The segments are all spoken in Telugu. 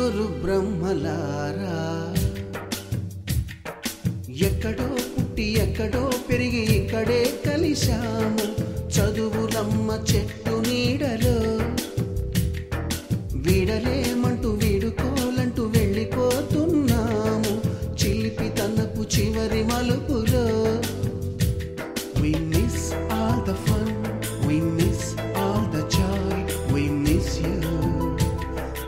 నలుగురు బ్రహ్మలారా ఎక్కడో పుట్టి ఎక్కడో పెరిగి ఇక్కడే కలిశాము చదువులమ్మ చెట్టు నీడలో వీడలేమంటూ వీడుకోలంటూ వెళ్ళిపోతున్నాము చిలిపి తనపు చివరి మలుపులో We miss all the fun, we miss all the joy, we miss you.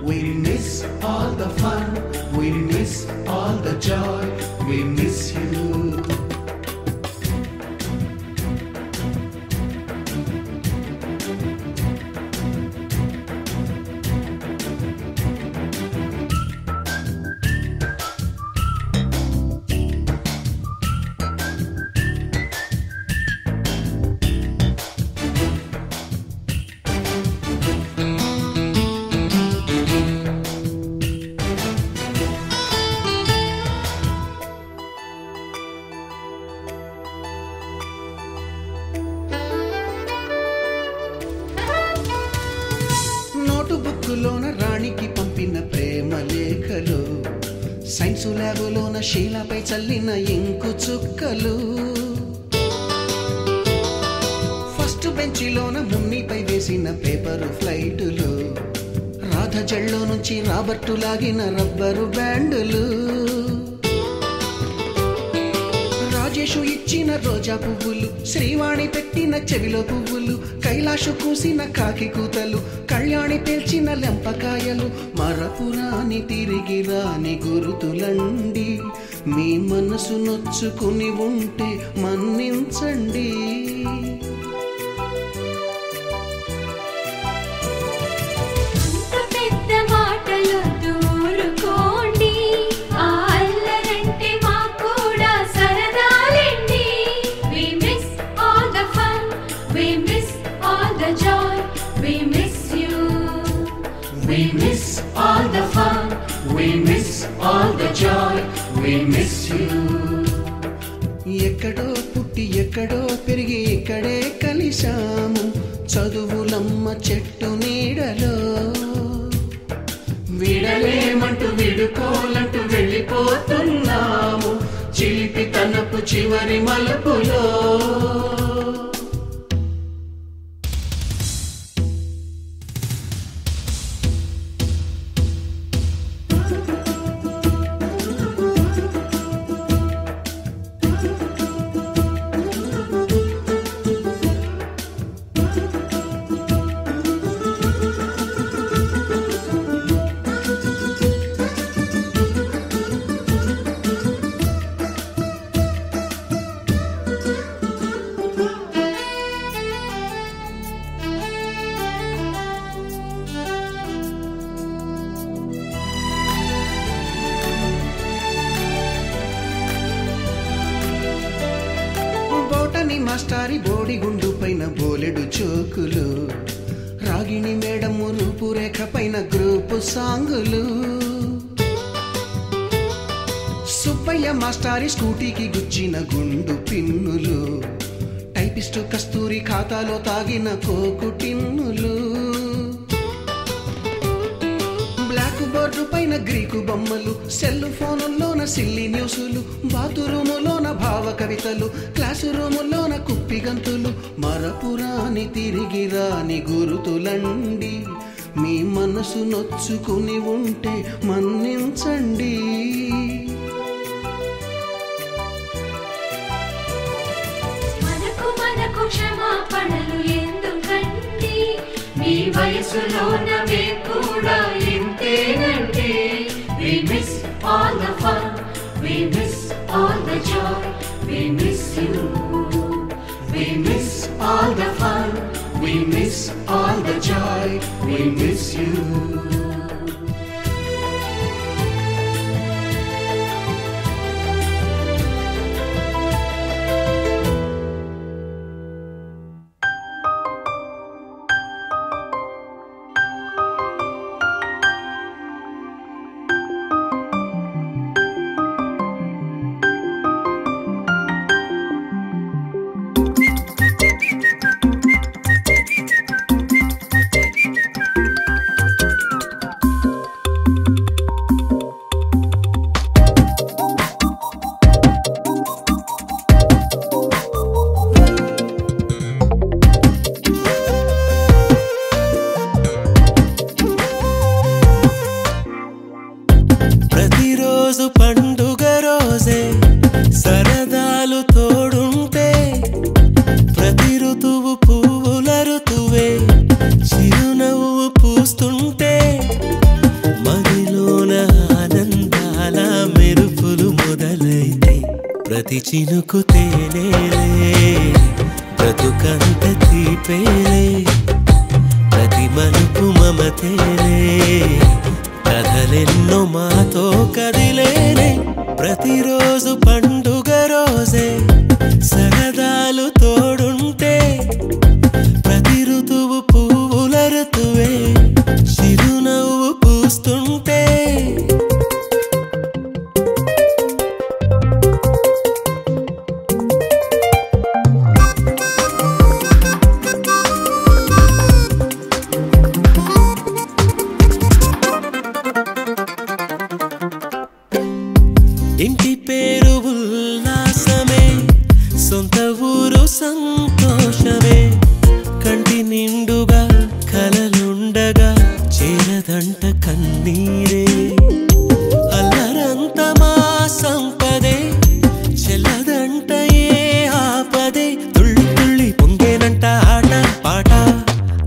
We miss all the fun, we miss all the joy, we miss you. బుక్కులోన రాణికి పంపిన ప్రేమ లేఖలు సైన్సు ల్యాబులోన శీలపై చల్లిన ఇంకు చుక్కలు ఫస్ట్ బెంచిలోన మున్నిపై వేసిన పేపరు ఫ్లైటులు రాధ జల్లో నుంచి రాబర్టు లాగిన రబ్బరు బ్యాండులు రాజేషు ఇచ్చిన రోజా పువ్వులు శ్రీవాణి పెట్టిన చెవిలో పువ్వులు కైలాషు కూసిన కాకి కూతలు కళ్యాణి పేల్చిన లెంపకాయలు మరపురాని తిరిగి రాని గురుతులండి మీ మనసు నొచ్చుకుని ఉంటే మన్నించండి We miss all the fun, we miss all the joy, we miss you. ఎక్కడో పుట్టి ఎక్కడో పెరిగి ఇక్కడే కలిశాము చదువులమ్మ చెట్టు నీడలో వీడలేమంటూ వీడుకోలంటూ వెళ్ళిపోతున్నాము చిలిపి తనపు చివరి మలుపులో మాస్టారి బోడిగుండు పైన బోలెడు చోకులు రాగిణి మేడము రూపురేఖ పైన గ్రూపు సాంగులు సుబ్బయ్య మాస్టారి స్కూటీకి గుచ్చిన గుండు పిన్నులు టైపిస్టు కస్తూరి ఖాతాలో తాగిన కోకు టిన్నులు బ్లాక్ బోర్డు పైన గ్రీకు బొమ్మలు సెల్ ఫోనుల్లోన సిల్లి న్యూసులు బాతురూములోన భావ కవితలు క్లాసు రూములోన కుప్పిగంతులు మరపురాని తిరిగి రాని గురుతులండి మీ మనసు నొచ్చుకుని ఉంటే మన్నించండి మనకు క్షమాపణలు ఎందుకండి మీ వయసులోనవే కూడా ఇంతేనండి We miss all the fun, we miss all the joy, we miss you. We miss all the fun, we miss all the joy, we miss you. ప్రతిరోజు పండుగ రోజే సరదాలు తోడుంటే ప్రతి ఋతువు పువ్వుల ఋతువే చిరునవ్వు పూస్తుంటే మదిలోన ఆనందాల మెరుపులు మొదలైతే ప్రతి చినుకు తేనేలే బ్రతుకంత తీపేలే ప్రతి మలుపు మమతేలే కథలెన్నో మాతో కదిలేనే ప్రతిరోజు పండుగ రోజే సరదాలు తోడుంటే ప్రతి ఋతువు పువ్వుల ఋతువే చిరునవ్వు పూస్తుంటే ఇంటి పేరు ఉల్లాసమే సొంత ఊరు సంతోషమే కంటి నిండుగా కలలుండగా చేరదంట కన్నీరే అల్లరంత మా సంపదే చెల్లదంట ఏ ఆపదే తుళ్ళి తుళ్ళి పొంగేనంట ఆట పాట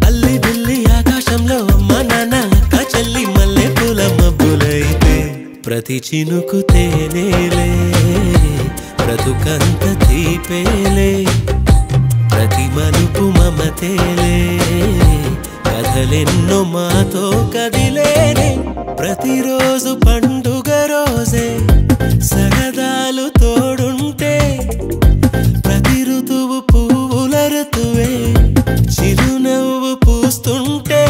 అల్లి బిల్లి ఆకాశంలో అమ్మ నాన్న అక్క చెల్లి మల్లె పూల మబ్బులైతే ప్రతి చినుకు తేనేలే బ్రతుకంత తీపేలే ప్రతి మలుపు మమతేలే కథలెన్నో మాతో కదిలేనే ప్రతిరోజు పండుగ రోజే సరదాలు తోడుంటే ప్రతి ఋతువు పువ్వుల ఋతువే చిరునవ్వు పూస్తుంటే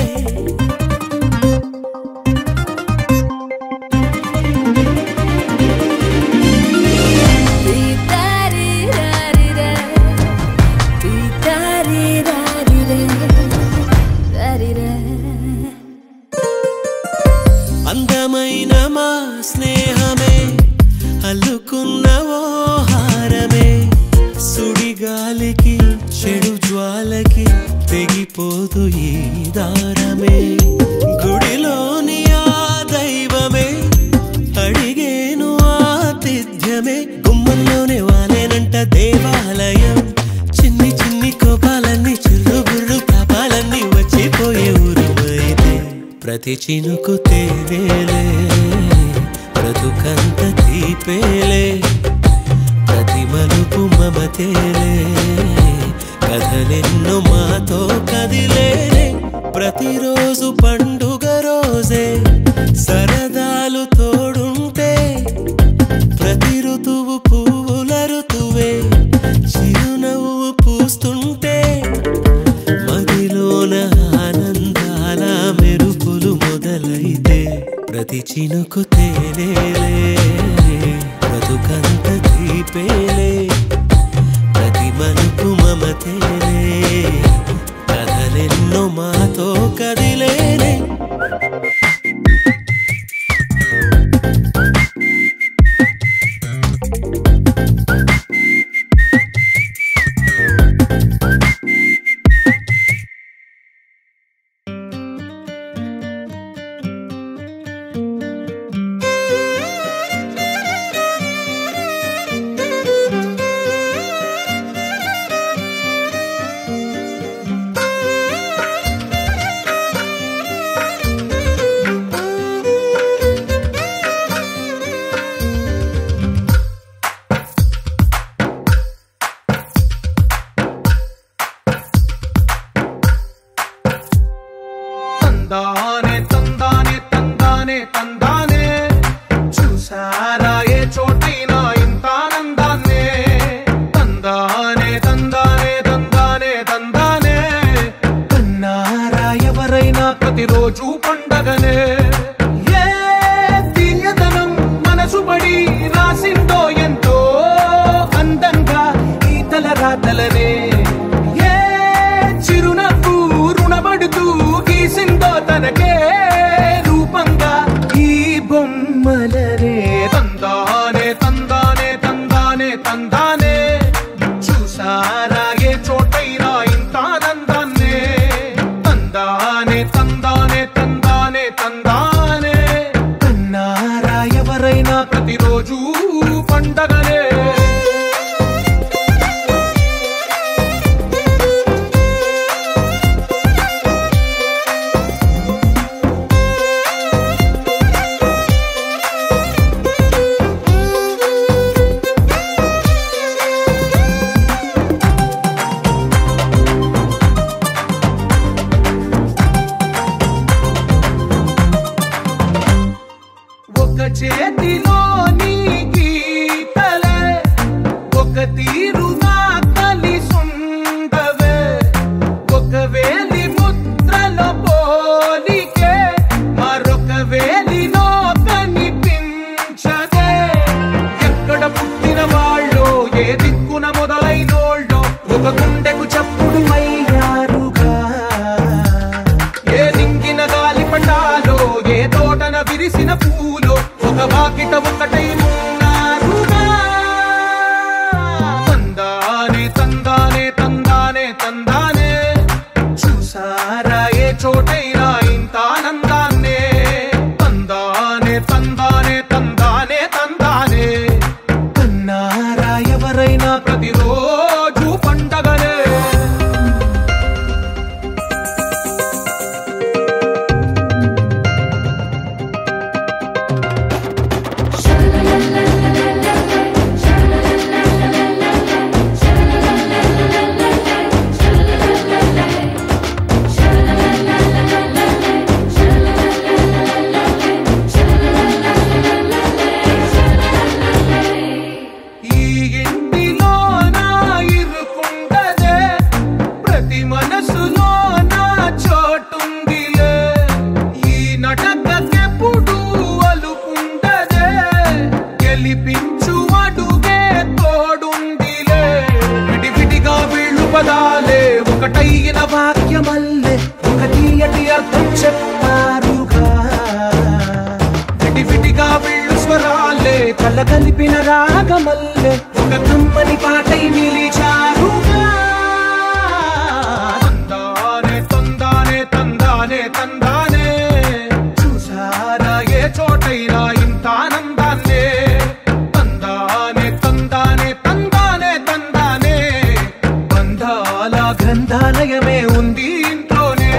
అందమైన మా స్నేహమే అల్లుకున్న ఓ హారమే సుడిగాలికి చెడు జ్వాలకి తెగిపోదు ఈ దారమే గుడిలోని ఆ దైవమే అడిగేను ఆతిథ్యమే గుమ్మంలోనే వాలేనంట దేవాలయం చిన్ని చిన్ని కోపాలన్నీ చిర్రు బుర్రు తాపాలన్నీ వచ్చిపోయే ఊరుమైతే ప్రతి చినుకు తేనేలే బ్రతుకంత తీపేలే ప్రతి మలుపు మమతేలే కథలెన్నో మాతో కదిలేనే ప్రతిరోజు పండుగ రోజే సరదాలు తోడుంటే ప్రతి ఋతువు పువ్వుల ఋతువే చిరునవ్వు పూస్తుంటే మదిలోన ఆనందాల మెరుపులు మొదలైతే ప్రతి చినుకు తేనేలే బ్రతుకంత తీపేలే ప్రతి మలుపు మమతేలే కథలెన్నో మాతో కదిలేనే తందానే తందానే తందానే తందానే చూసారా ఏ చోటైనా ఇంత ఆనందాన్నే తందానే తందానే తందానే తందానే కన్నారా ఎవరైనా ప్రతిరోజు పండగనే ఏ తీయదనం మనసు పడి రాసిందో ఎంతో అందంగా ఈ తలరాతలనే ఏ చిరునవ్వు రుణపడుతూ గీసిందో తనకే రూపంగా ఈ బొమ్మలనే తందానే తందానే తందానే తందానే చూసారా ఏ చోటైనా ఇంత ఆనందాన్నే తందానే తందానే తందానే తందానే కన్నారా ప్రతిరోజు పండగనే చేతిలోని గీతలే ఒక తీరుగా కలిసుండవే ఒక వేలి ముద్రలో పోలికే మరొక వేలిలో కనిపించదే ఎక్కడ పుట్టిన వాళ్ళో ఏ దిక్కున మొదలైనోళ్ళో ఒక గుండెకు చప్పుడు అయ్యారుగా ఏ నింగిన గాలి పటాలో ఏ తోటన విరిసిన పూలో ఒక వాకిట ఒకటై ఉన్నారుగా తందానే తందానే తందానే తందానే చూసారా ఏ చోటైనా ఇంత ఆనందాన్నే తందానే తందానే తందానే తందానే కన్నారా ఎవరైనా ప్రతిరోజు పండగనే ఒకటైన వాక్యమల్లే ఒక తీయటి అర్థం చెప్పారుగా విడివిడిగా వీళ్ళు స్వరాలే కల కలిపిన రాగమల్లే ఒక కమ్మని పాటై నిలిచారుగా తందానే తందానే తందానే తందానే చూసారా ఏ చోటైనా ఇంత ఆనందాన్నే తందానే తందానే తందానే తందానే బంధాల గ్రంథాలయమే ఉంది ఇంట్లోనే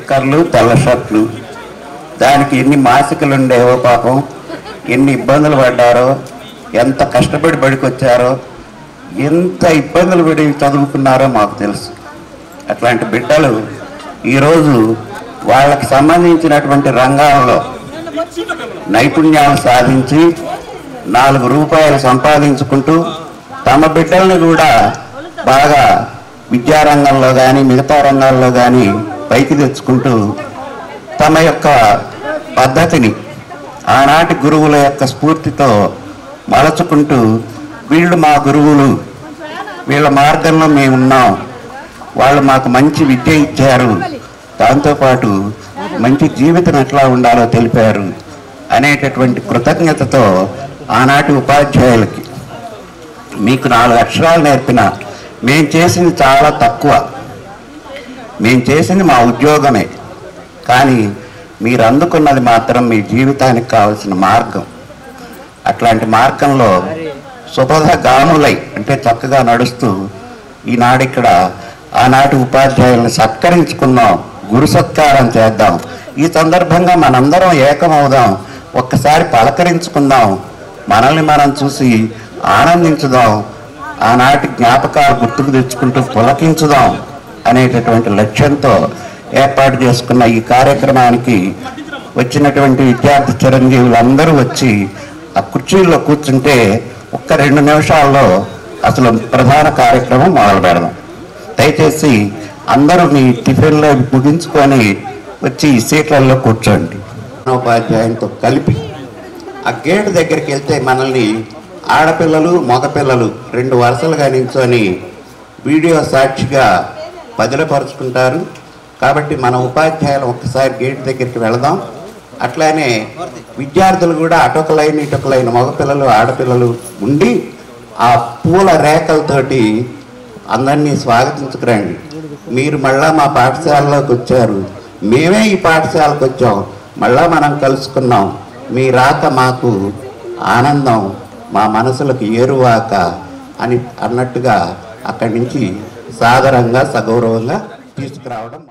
స్టిక్కర్లు, తెల్ల షర్ట్లు. దానికి ఎన్ని మాసికలు ఉండేవో పాపం, ఎన్ని ఇబ్బందులు పడ్డారో, ఎంత కష్టపడి బడికొచ్చారో, ఎంత ఇబ్బందులు పడి చదువుకున్నారో మాకు తెలుసు. అట్లాంటి బిడ్డలు ఈరోజు వాళ్ళకి సంబంధించినటువంటి రంగాల్లో నైపుణ్యాలు సాధించి 4 రూపాయలు సంపాదించుకుంటూ తమ బిడ్డల్ని కూడా బాగా విద్యారంగంలో కానీ మిగతా రంగాల్లో కానీ పైకి తెచ్చుకుంటూ తమ యొక్క పద్ధతిని ఆనాటి గురువుల యొక్క స్ఫూర్తితో మలచుకుంటూ వీళ్ళు మా గురువులు, వీళ్ళ మార్గంలో మేమున్నాం, వాళ్ళు మాకు మంచి విద్య ఇచ్చారు, దాంతోపాటు మంచి జీవితం ఎట్లా ఉండాలో తెలిపారు అనేటటువంటి కృతజ్ఞతతో ఆనాటి ఉపాధ్యాయులకి మీకు 4 అక్షరాలు నేర్పిన మేము చేసింది చాలా తక్కువ, మేము చేసింది మా ఉద్యోగమే, కానీ మీరు అందుకున్నది మాత్రం మీ జీవితానికి కావాల్సిన మార్గం. అట్లాంటి మార్గంలో శుభగాములై అంటే చక్కగా నడుస్తూ ఈనాడిక్కడ ఆనాటి ఉపాధ్యాయులను సత్కరించుకుందాం, గురు సత్కారం చేద్దాం. ఈ సందర్భంగా మనందరం ఏకమవుదాం, ఒక్కసారి పలకరించుకుందాం, మనల్ని మనం చూసి ఆనందించుదాం, ఆనాటి జ్ఞాపకాలు గుర్తుకు తెచ్చుకుంటూ పులకించుదాం అనేటటువంటి లక్ష్యంతో ఏర్పాటు చేసుకున్న ఈ కార్యక్రమానికి వచ్చినటువంటి విద్యార్థి చిరంజీవులందరూ వచ్చి ఆ కుర్చీల్లో కూర్చుంటే ఒక్క 2 నిమిషాల్లో అసలు ప్రధాన కార్యక్రమం మొదలు పెడదాం. దయచేసి అందరూ మీ టిఫిన్లో ముగించుకొని వచ్చి ఈ సీట్లలో కూర్చోండి. ఉపాధ్యాయునితో కలిపి ఆ గేటు దగ్గరికి వెళ్తే మనల్ని ఆడపిల్లలు మగపిల్లలు 2 వరుసలుగా నించొని వీడియో సాక్షిగా బదిలపరుచుకుంటారు. కాబట్టి మన ఉపాధ్యాయులు ఒక్కసారి గేట్ దగ్గరికి వెళదాం. అట్లానే విద్యార్థులు కూడా అటొక లైన్ ఇటొక లైన్ మగపిల్లలు ఆడపిల్లలు ఉండి ఆ పూల రేఖలతోటి అందరినీ స్వాగతించుకురండి. మీరు మళ్ళా మా పాఠశాలలోకి వచ్చారు, మేమే ఈ పాఠశాలకు వచ్చాం, మళ్ళా మనం కలుసుకున్నాం, మీ రాక మాకు ఆనందం, మా మనసులకు ఏరువాక అని అన్నట్టుగా అక్కడి నుంచి సాదరంగా సగౌరవంగా తీసుకురావడం.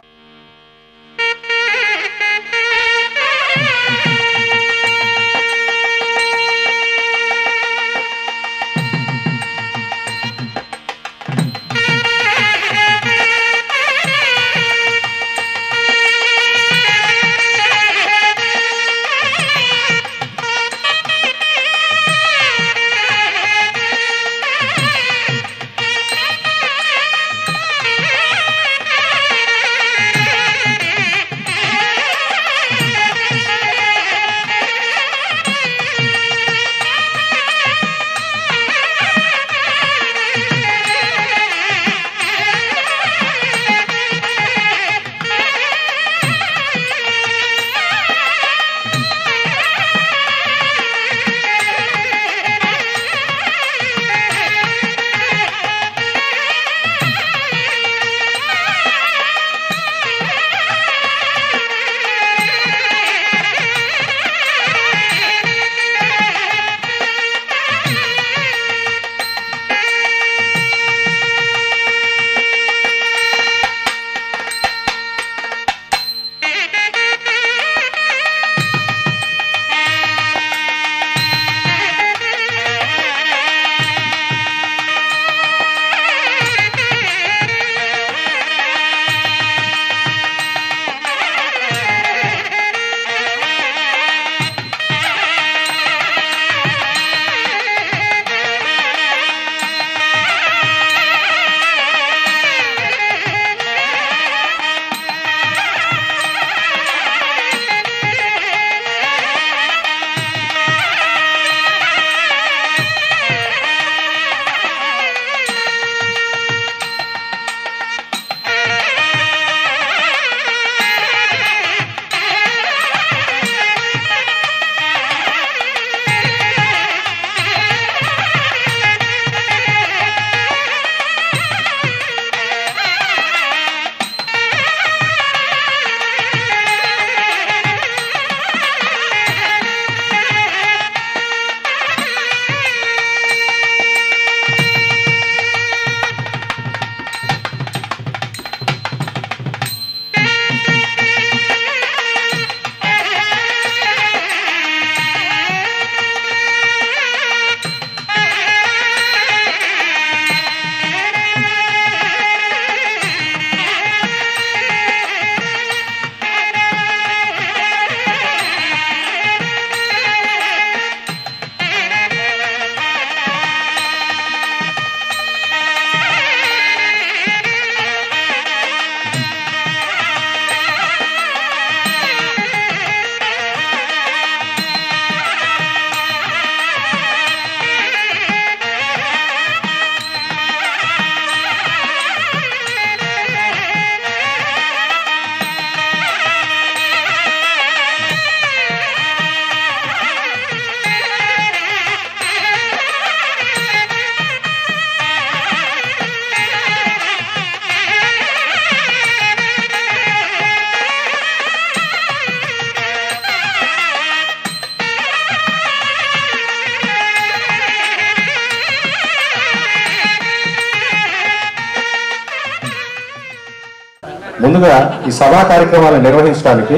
ముందుగా ఈ సభా కార్యక్రమాలను నిర్వహించడానికి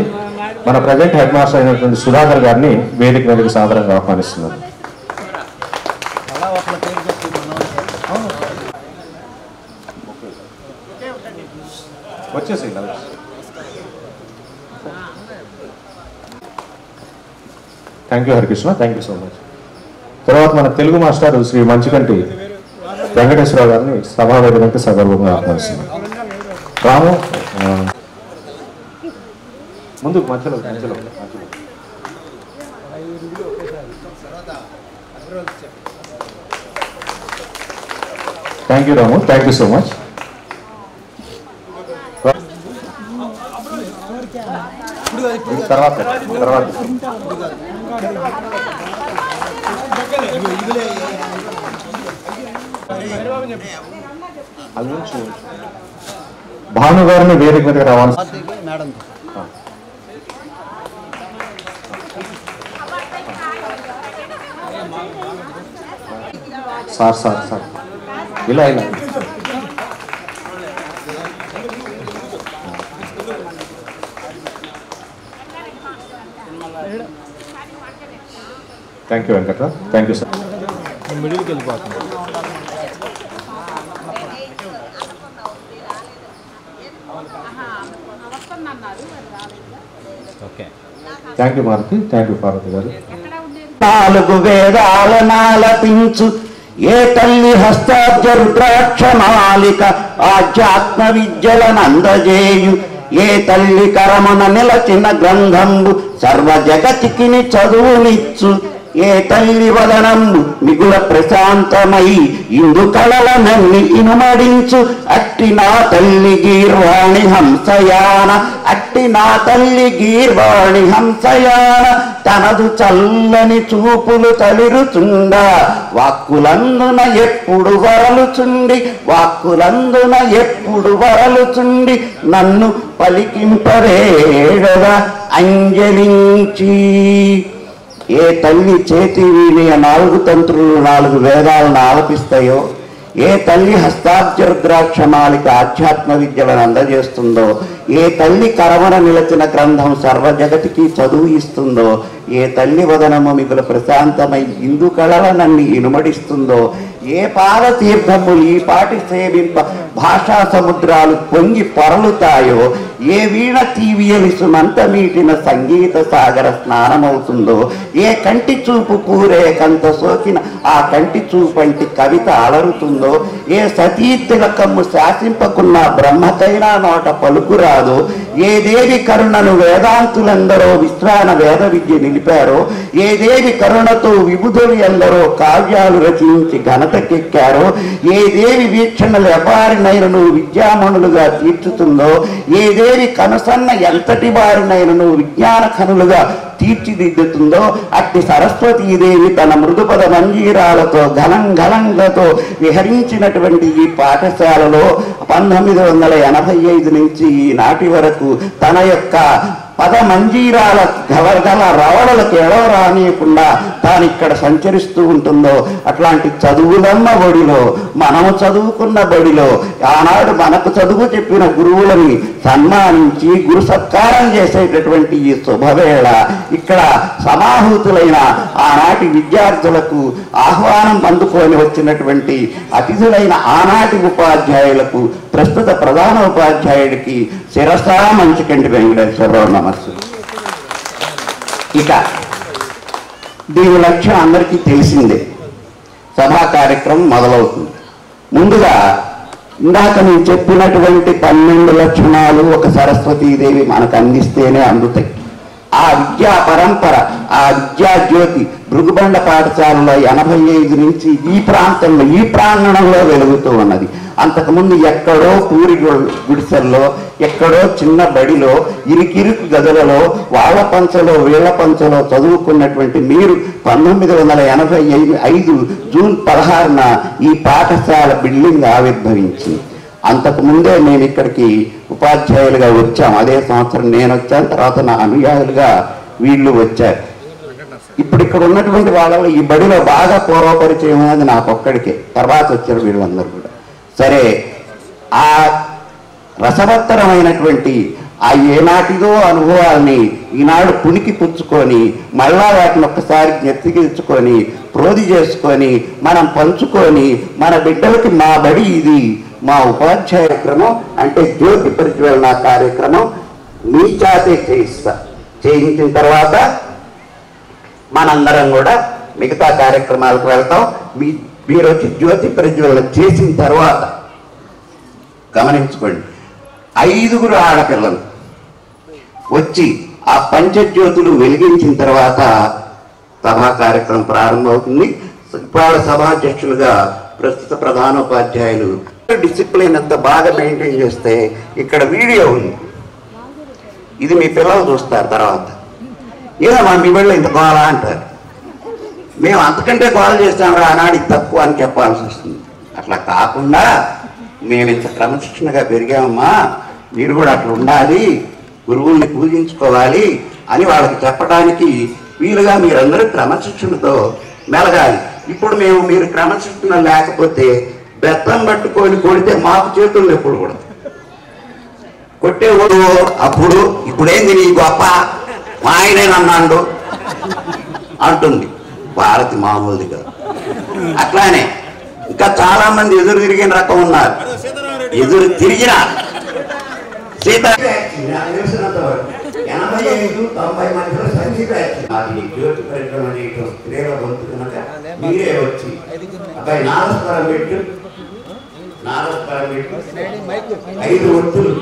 మన ప్రజెంట్ హెడ్ మాస్టర్ అయినటువంటి సుధాకర్ గారిని వేదిక మీదకి సాదరంగా ఆహ్వానిస్తున్నాను. వచ్చేసి thank you Harikrishna, thank you so much. తర్వాత మన తెలుగు మాస్టర్ శ్రీ మంచికంటి వెంకటేశ్వరరావు గారిని సభా వేదికకి సగర్వంగా ఆహ్వానిస్తున్నాం. రాము ముందుకు మధ్యలో thank you Ramu, thank you so much. తర్వాత భాను గారిని వేదిక మీదకి రావాలి. సార్ సార్ సార్ ఇలా ఇలా thank you Venkatrao, thank you sir. మిడిల్కి వెళ్ళిపోతుంది. Okay, thank you Maruti, thank you Parvathi గారు. 4 వేదాలనాలపించు ఏ తల్లి హస్తాబ్జ రుద్రాక్షమాలిక ఆధ్యాత్మ విద్యలనందజేయు ఏ తల్లి కరమున నిలచిన గ్రంథంబు సర్వ జగతికిని చదువునిచ్చు ఏ తల్లి వదనంబు మిగుల ప్రశాంతమై ఇందు కళలనన్ని ఇనుమడించు అట్టి నా తల్లి గీర్వాణి హంసయాన అట్టి నా తల్లి గీర్వాణి హంసయాన తనదు చల్లని చూపులు తలిరుచుండ వాక్కులందున ఎప్పుడు వరలుచుండి వాక్కులందున ఎప్పుడు వరలుచుండి నన్ను పలికింపరేడగా అంజలించి ఏ తల్లి చేతి వీణియ 4 తంత్రులు 4 వేదాలను ఆలపిస్తాయో ఏ తల్లి హస్తాబ్జరుద్రాక్షమాలిక ఆధ్యాత్మ విద్యలను అందజేస్తుందో ఏ తల్లి కరవన నిలచిన గ్రంథం సర్వ జగతికి చదువు ఇస్తుందో ఏ తల్లి వదనము మిగుల ప్రశాంతమై ఇందు కళలనన్ని ఇనుమడిస్తుందో ఏ పాద తీర్థములు ఈ పాటి సేవింప భాషా సముద్రాలు పొంగి పొరలుతాయో ఏ వీణ తీవియలిసు మంత మీటిన సంగీత సాగర స్నానమవుతుందో ఏ కంటి చూపు కూరే కంత సోకిన ఆ కంటి చూపంటి కవిత అలరుతుందో ఏ సతీ తిలకమ్ము శాసింపకున్న బ్రహ్మకైనా నోట పలుకురాదో ఏ దేవి కరుణను వేదాంతులందరో విశ్రాన వేద విద్య నిలిపారో ఏ దేవి కరుణతో విబుధులు ఎందరో కావ్యాలు రచించి ఘనతకెక్కారో ఏ దేవి వీక్షణలు ఎపారినైనను విద్యామణులుగా తీర్చుతుందో ఏ దేవి కనుసన్న ఎంతటి వారినైనను విజ్ఞాన ఖనులుగా తీర్చిదిద్దుతుందో అట్టి సరస్వతీదేవి తన మృదుపద మంజీరాలతో ఘనంఘనంలతో విహరించినటువంటి ఈ పాఠశాలలో 1985 నుంచి ఈనాటి వరకు తన యొక్క పద మంజీరాల గల రవళలకు ఎడవ రానియకుండా తాను ఇక్కడ సంచరిస్తూ ఉంటుందో అట్లాంటి చదువులన్న బడిలో మనము చదువుకున్న బడిలో ఆనాడు మనకు చదువు చెప్పిన గురువులని సన్మానించి గురు సత్కారం చేసేటటువంటి ఈ శుభవేళ ఇక్కడ సమాహూతులైన ఆనాటి విద్యార్థులకు ఆహ్వానం అందుకొని వచ్చినటువంటి అతిథులైన ఆనాటి ఉపాధ్యాయులకు ప్రస్తుత ప్రధాన ఉపాధ్యాయుడికి శిరసా మంచికంటి వెంకటేశ్వరరావు నమస్సు. ఇక దీని లక్ష్యం అందరికీ తెలిసిందే. సభా కార్యక్రమం మొదలవుతుంది. ముందుగా ఇందాక నేను చెప్పినటువంటి 12 లక్షణాలు ఒక సరస్వతీదేవి మనకు అందిస్తేనే అందుతాయి. ఆ విద్యా పరంపర, ఆ విద్యా జ్యోతి భృగుబండ పాఠశాలలో 85 నుంచి ఈ ప్రాంతంలో ఈ ప్రాంగణంలో వెలుగుతూ ఉన్నది. అంతకుముందు ఎక్కడో పూరి గుడిసెల్లో ఎక్కడో చిన్న బడిలో ఇరుకిరుకు గదులలో వాళ్ళ పంచలో వీళ్ళ పంచలో చదువుకున్నటువంటి మీరు 1985 జూన్ 16న ఈ పాఠశాల బిల్డింగ్ ఆవిర్భవించింది. అంతకుముందే నేను ఇక్కడికి ఉపాధ్యాయులుగా వచ్చాం. అదే సంవత్సరం నేను వచ్చాను, తర్వాత నా అనుయాయులుగా వీళ్ళు వచ్చారు. ఇప్పుడు ఇక్కడ ఉన్నటువంటి వాళ్ళలో ఈ బడిలో బాగా పూర్వపరిచయం ఉన్నది నాకు ఒక్కడికే, తర్వాత వచ్చారు వీళ్ళందరూ కూడా. సరే, ఆ రసవత్తరమైనటువంటి ఆ ఏనాటిదో అనుభవాల్ని ఈనాడు పుణికి పుచ్చుకొని మళ్ళా వాటిని ఒక్కసారి నెత్తికించుకొని ప్రోధి చేసుకొని మనం పంచుకొని మన బిడ్డలకి మా బడి ఇది, మా ఉపాధ్యాయ కార్యక్రమం అంటే జ్యోతి పరిజ్వలన కార్యక్రమం మీ చేతే చేయించిన తర్వాత మనందరం కూడా మిగతా కార్యక్రమాలకు వెళ్తాం. మీరు వచ్చి జ్యోతి ప్రజ్వలన చేసిన తర్వాత గమనించుకోండి, 5 ఆడపిల్లలు వచ్చి ఆ పంచజ్యోతులు వెలిగించిన తర్వాత సభా కార్యక్రమం ప్రారంభమవుతుంది. ఇవాళ సభాధ్యక్షులుగా ప్రస్తుత ప్రధానోపాధ్యాయులు డిసిప్లిన్ అంత బాగా మెయింటైన్ చేస్తే ఇక్కడ వీడియో ఉంది, ఇది మీ పిల్లలు చూస్తారు. తర్వాత ఏదో మా మీ బిడ్డలు ఇంత గోళ అంటారు, మేము అంతకంటే గోళ చేస్తాం ఆనాడు తక్కువ అని చెప్పాల్సి వస్తుంది. అట్లా కాకుండా మేము ఇంత క్రమశిక్షణగా పెరిగామమ్మా, మీరు కూడా అట్లా ఉండాలి, గురువుల్ని పూజించుకోవాలి అని వాళ్ళకి చెప్పడానికి వీలుగా మీరందరూ క్రమశిక్షణతో మెలగాలి. ఇప్పుడు మీరు క్రమశిక్షణ లేకపోతే బెత్తం పట్టుకొని కొడితే మాకు చేతులు ఎప్పుడు కూడా కొట్టేవాడు. అప్పుడు ఇప్పుడేంది నీ గొప్ప, మా ఆయనే నన్నాడు అంటుంది భారతి, మామూలుది కాదు. అట్లానే ఇంకా చాలా మంది ఎదురు తిరిగిన రకం ఉన్నారు. ఎదురు తిరిగిన సీత 85-90 మధ్యలో సంగీత జ్యోతి పరిజ్వలన స్త్రీల గొంతు కనుక మీరే వచ్చి అబ్బాయి నాదస్వరం పెట్టు, 5 ఒత్తులు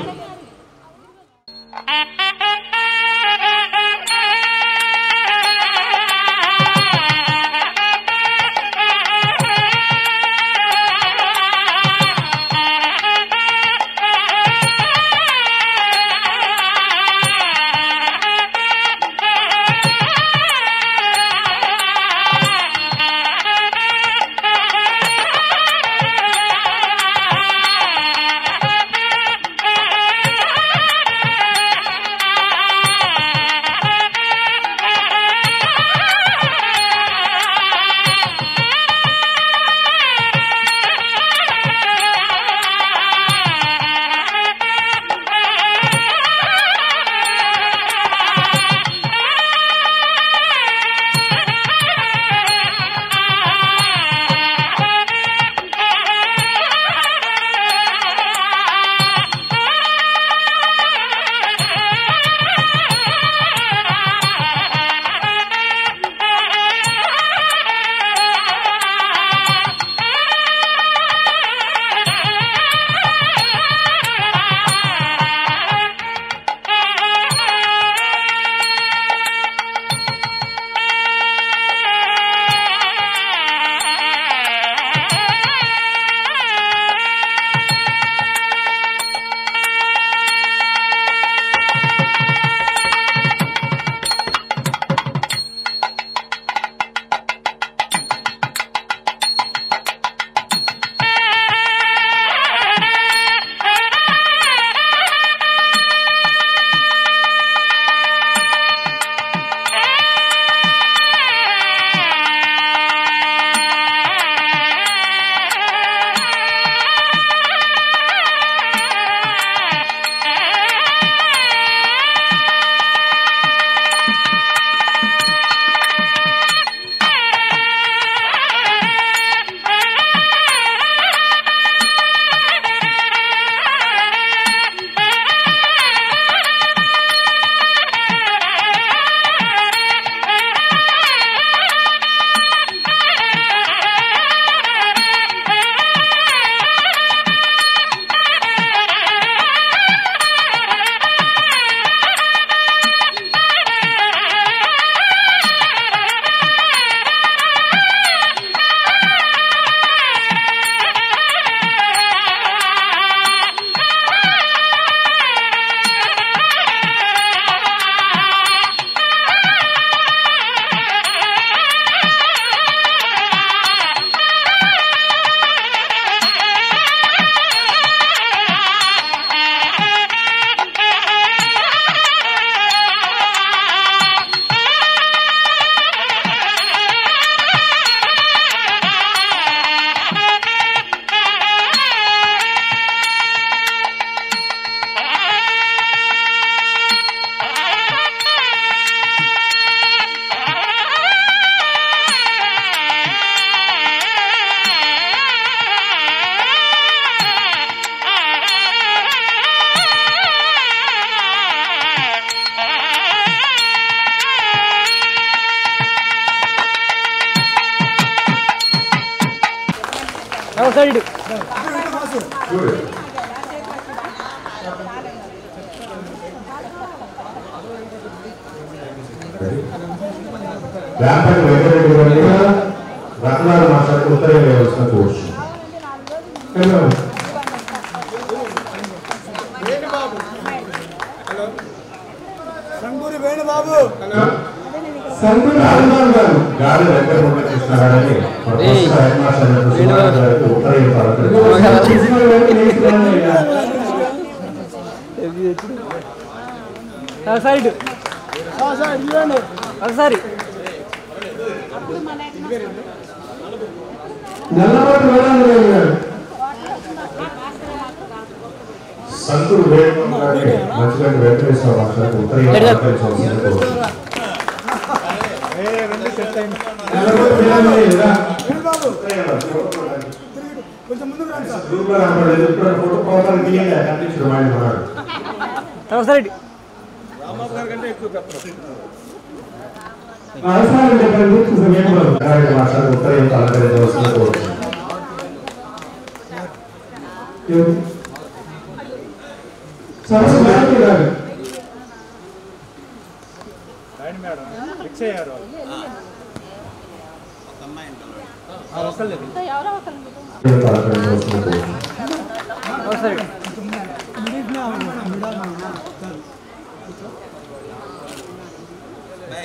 వ్యాపారి వెంకటరెడ్డి గారిని రత్నాలు మాట్లాడి ఉత్తరం వేయవలసిన కోర్సు గాలి వెంకటరెడ్డి కృష్ణ గారిని సంతూరు మంచిగా వెంకటేశ్వర మాట్లాడి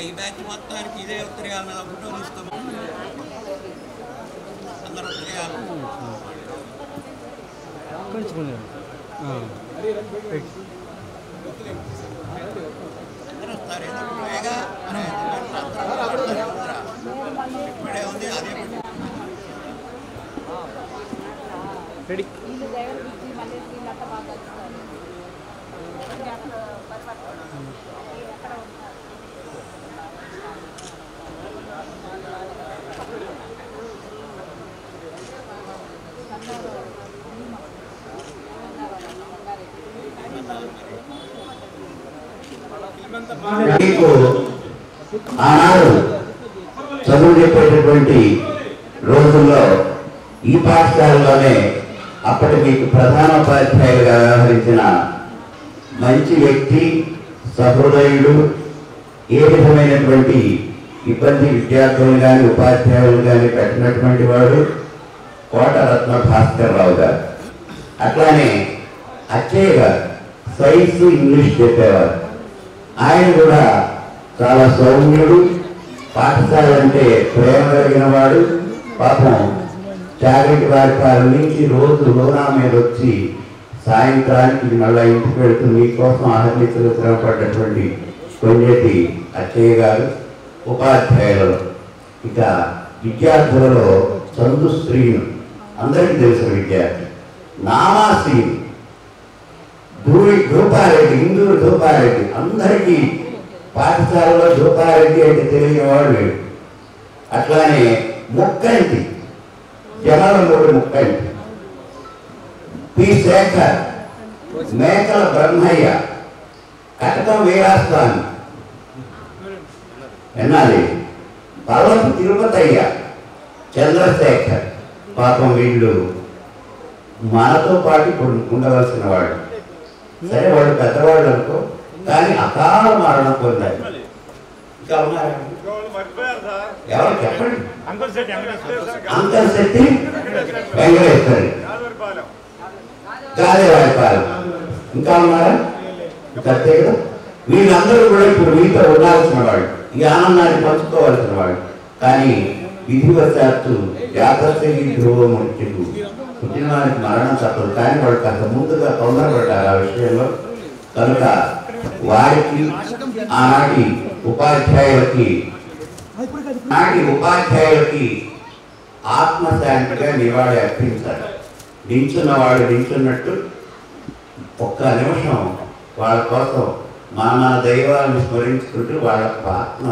ఈ బ్యాచ్ మొత్తానికి ఇదే ఉత్తరాలు మీద ఫోటోలు ఇస్తాం అందరూ ఉత్తరాలు ఇప్పుడే ఉంది అదే రెడీ మీకు ఆనాడు చదువు చెప్పేటటువంటి రోజుల్లో ఈ పాఠశాలలోనే అప్పటి మీకు ప్రధానోపాధ్యాయులుగా వ్యవహరించిన మంచి వ్యక్తి, సహృదయుడు, ఏ విధమైనటువంటి ఇబ్బంది విద్యార్థులు కానీ ఉపాధ్యాయులు కానీ పెట్టినటువంటి వాడు కోటరత్న భాస్కర్ రావు గారు. అట్లానే అచ్చయ్య గారు సైన్స్ ఇంగ్లీష్ చెప్పేవారు. ఆయన కూడా చాలా సౌమ్యుడు, పాఠశాల అంటే ప్రేమ కలిగిన వాడు. పాపం చాగంటి వారి నుంచి రోజు లోనా మీద వచ్చి సాయంత్రానికి మళ్ళా ఇంటికి వెళుతూ మీకోసం ఆహ్నితులు శ్రమపడ్డటువంటి కొంజేటి అచ్చయ్య గారు. ఉపాధ్యాయులలో ఇక విద్యార్థులలో చందుశ్రీను అందరికీ తెలిసిన విద్యార్థి, నామాశ్రీను, ధూపారెడ్డి, ఇందూరు ధూపారెడ్డి, అందరికీ పాఠశాలలో ధూపారెడ్డి అంటే తెలియని వాడు లేడు. అట్లానే ముక్కంటి, జమలమూడి ముక్కంటి, పి శేఖర్, మేకల బ్రహ్మయ్య, కటకం వీరాస్వామి, ఎన్నాలి పర్వత తిరుపతయ్య, చంద్రశేఖర్. పాపం వీళ్ళు మనతో పాటు ఇప్పుడు ఉండవలసిన వాడు. సరే వాళ్ళు పెద్దవాళ్ళు అనుకో, కానీ అకాల మరణం పొందారు. ఇంకా ఉన్నారా? ఎవరు చెప్పండి? అంకశెట్టి వెంకటేశ్వరి, గాదేవారిపాలెం. ఇంకా ఉన్నారా? అంతే కదా. వీళ్ళందరూ కూడా ఇప్పుడు మీతో ఉండాల్సిన వాళ్ళు, ఈ ఆనందాన్ని పంచుకోవాల్సిన వాళ్ళు. కానీ విధివశాత్తు యాదర్శి ధ్రువమూర్తికు పుట్టిన వారికి మరణం తప్పదు. కానీ వాళ్ళు కాస్త ముందుగా తొందరపడ్డారు ఆ విషయంలో. కనుక వారికి ఆనాటి ఉపాధ్యాయులకి ఆత్మశాంతిగా నివాళి అర్పించాలి. నించున్న వాళ్ళు నించున్నట్టు ఒక్క నిమిషం వాళ్ళ కోసం మన దైవాలను స్మరించుకుంటూ వాళ్ళ ఆత్మ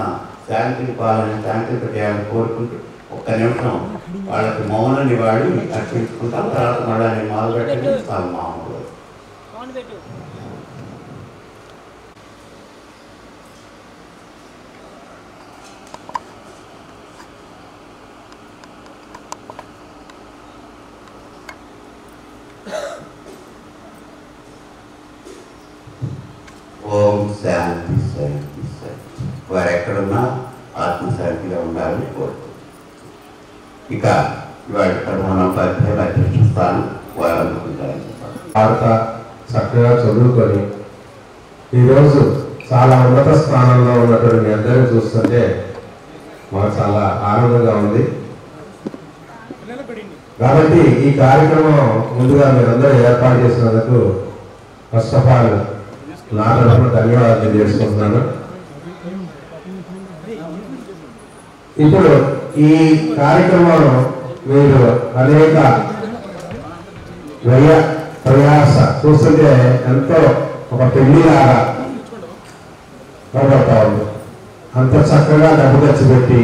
శాంతిని శాంతింపజేయాలని కోరుకుంటూ ఒక్క నిమిషం వాళ్ళకి మౌన నివాళి అర్పించుకుంటాం. తర్వాత మళ్ళీ నేను మొదలుపెట్టండి మామూలు. ఓం శాంతి శాంతి శాంతి. వారు ఎక్కడున్నా ఆత్మశాంతిగా ఉండాలని కోరుకుంటున్నాను. ఇక ఇవాళ మనం పద్దెనిమిది అధ్యక్ష స్థానం వారు అనుకుంటారని చెప్పాలి. భారత చక్కగా చదువుకొని ఈరోజు చాలా ఉన్నత స్థానంలో ఉన్నటువంటి మీ అందరినీ చూస్తుంటే మాకు చాలా ఆనందంగా ఉంది. కాబట్టి ఈ కార్యక్రమం ముందుగా మీరందరూ ఏర్పాటు చేసినందుకు ఫస్ట్ ఆఫ్ ఆల్ నా తరఫున ధన్యవాదాలు తెలియజేసుకుంటున్నాను. ఇప్పుడు ఈ కార్యక్రమం మీరు అనేక వ్యయ ప్రయాస చూస్తుంటే ఎంతో ఒక పెళ్లిలాగా కనబడతా ఉంది. అంత చక్కగా డబ్బు ఖర్చు పెట్టి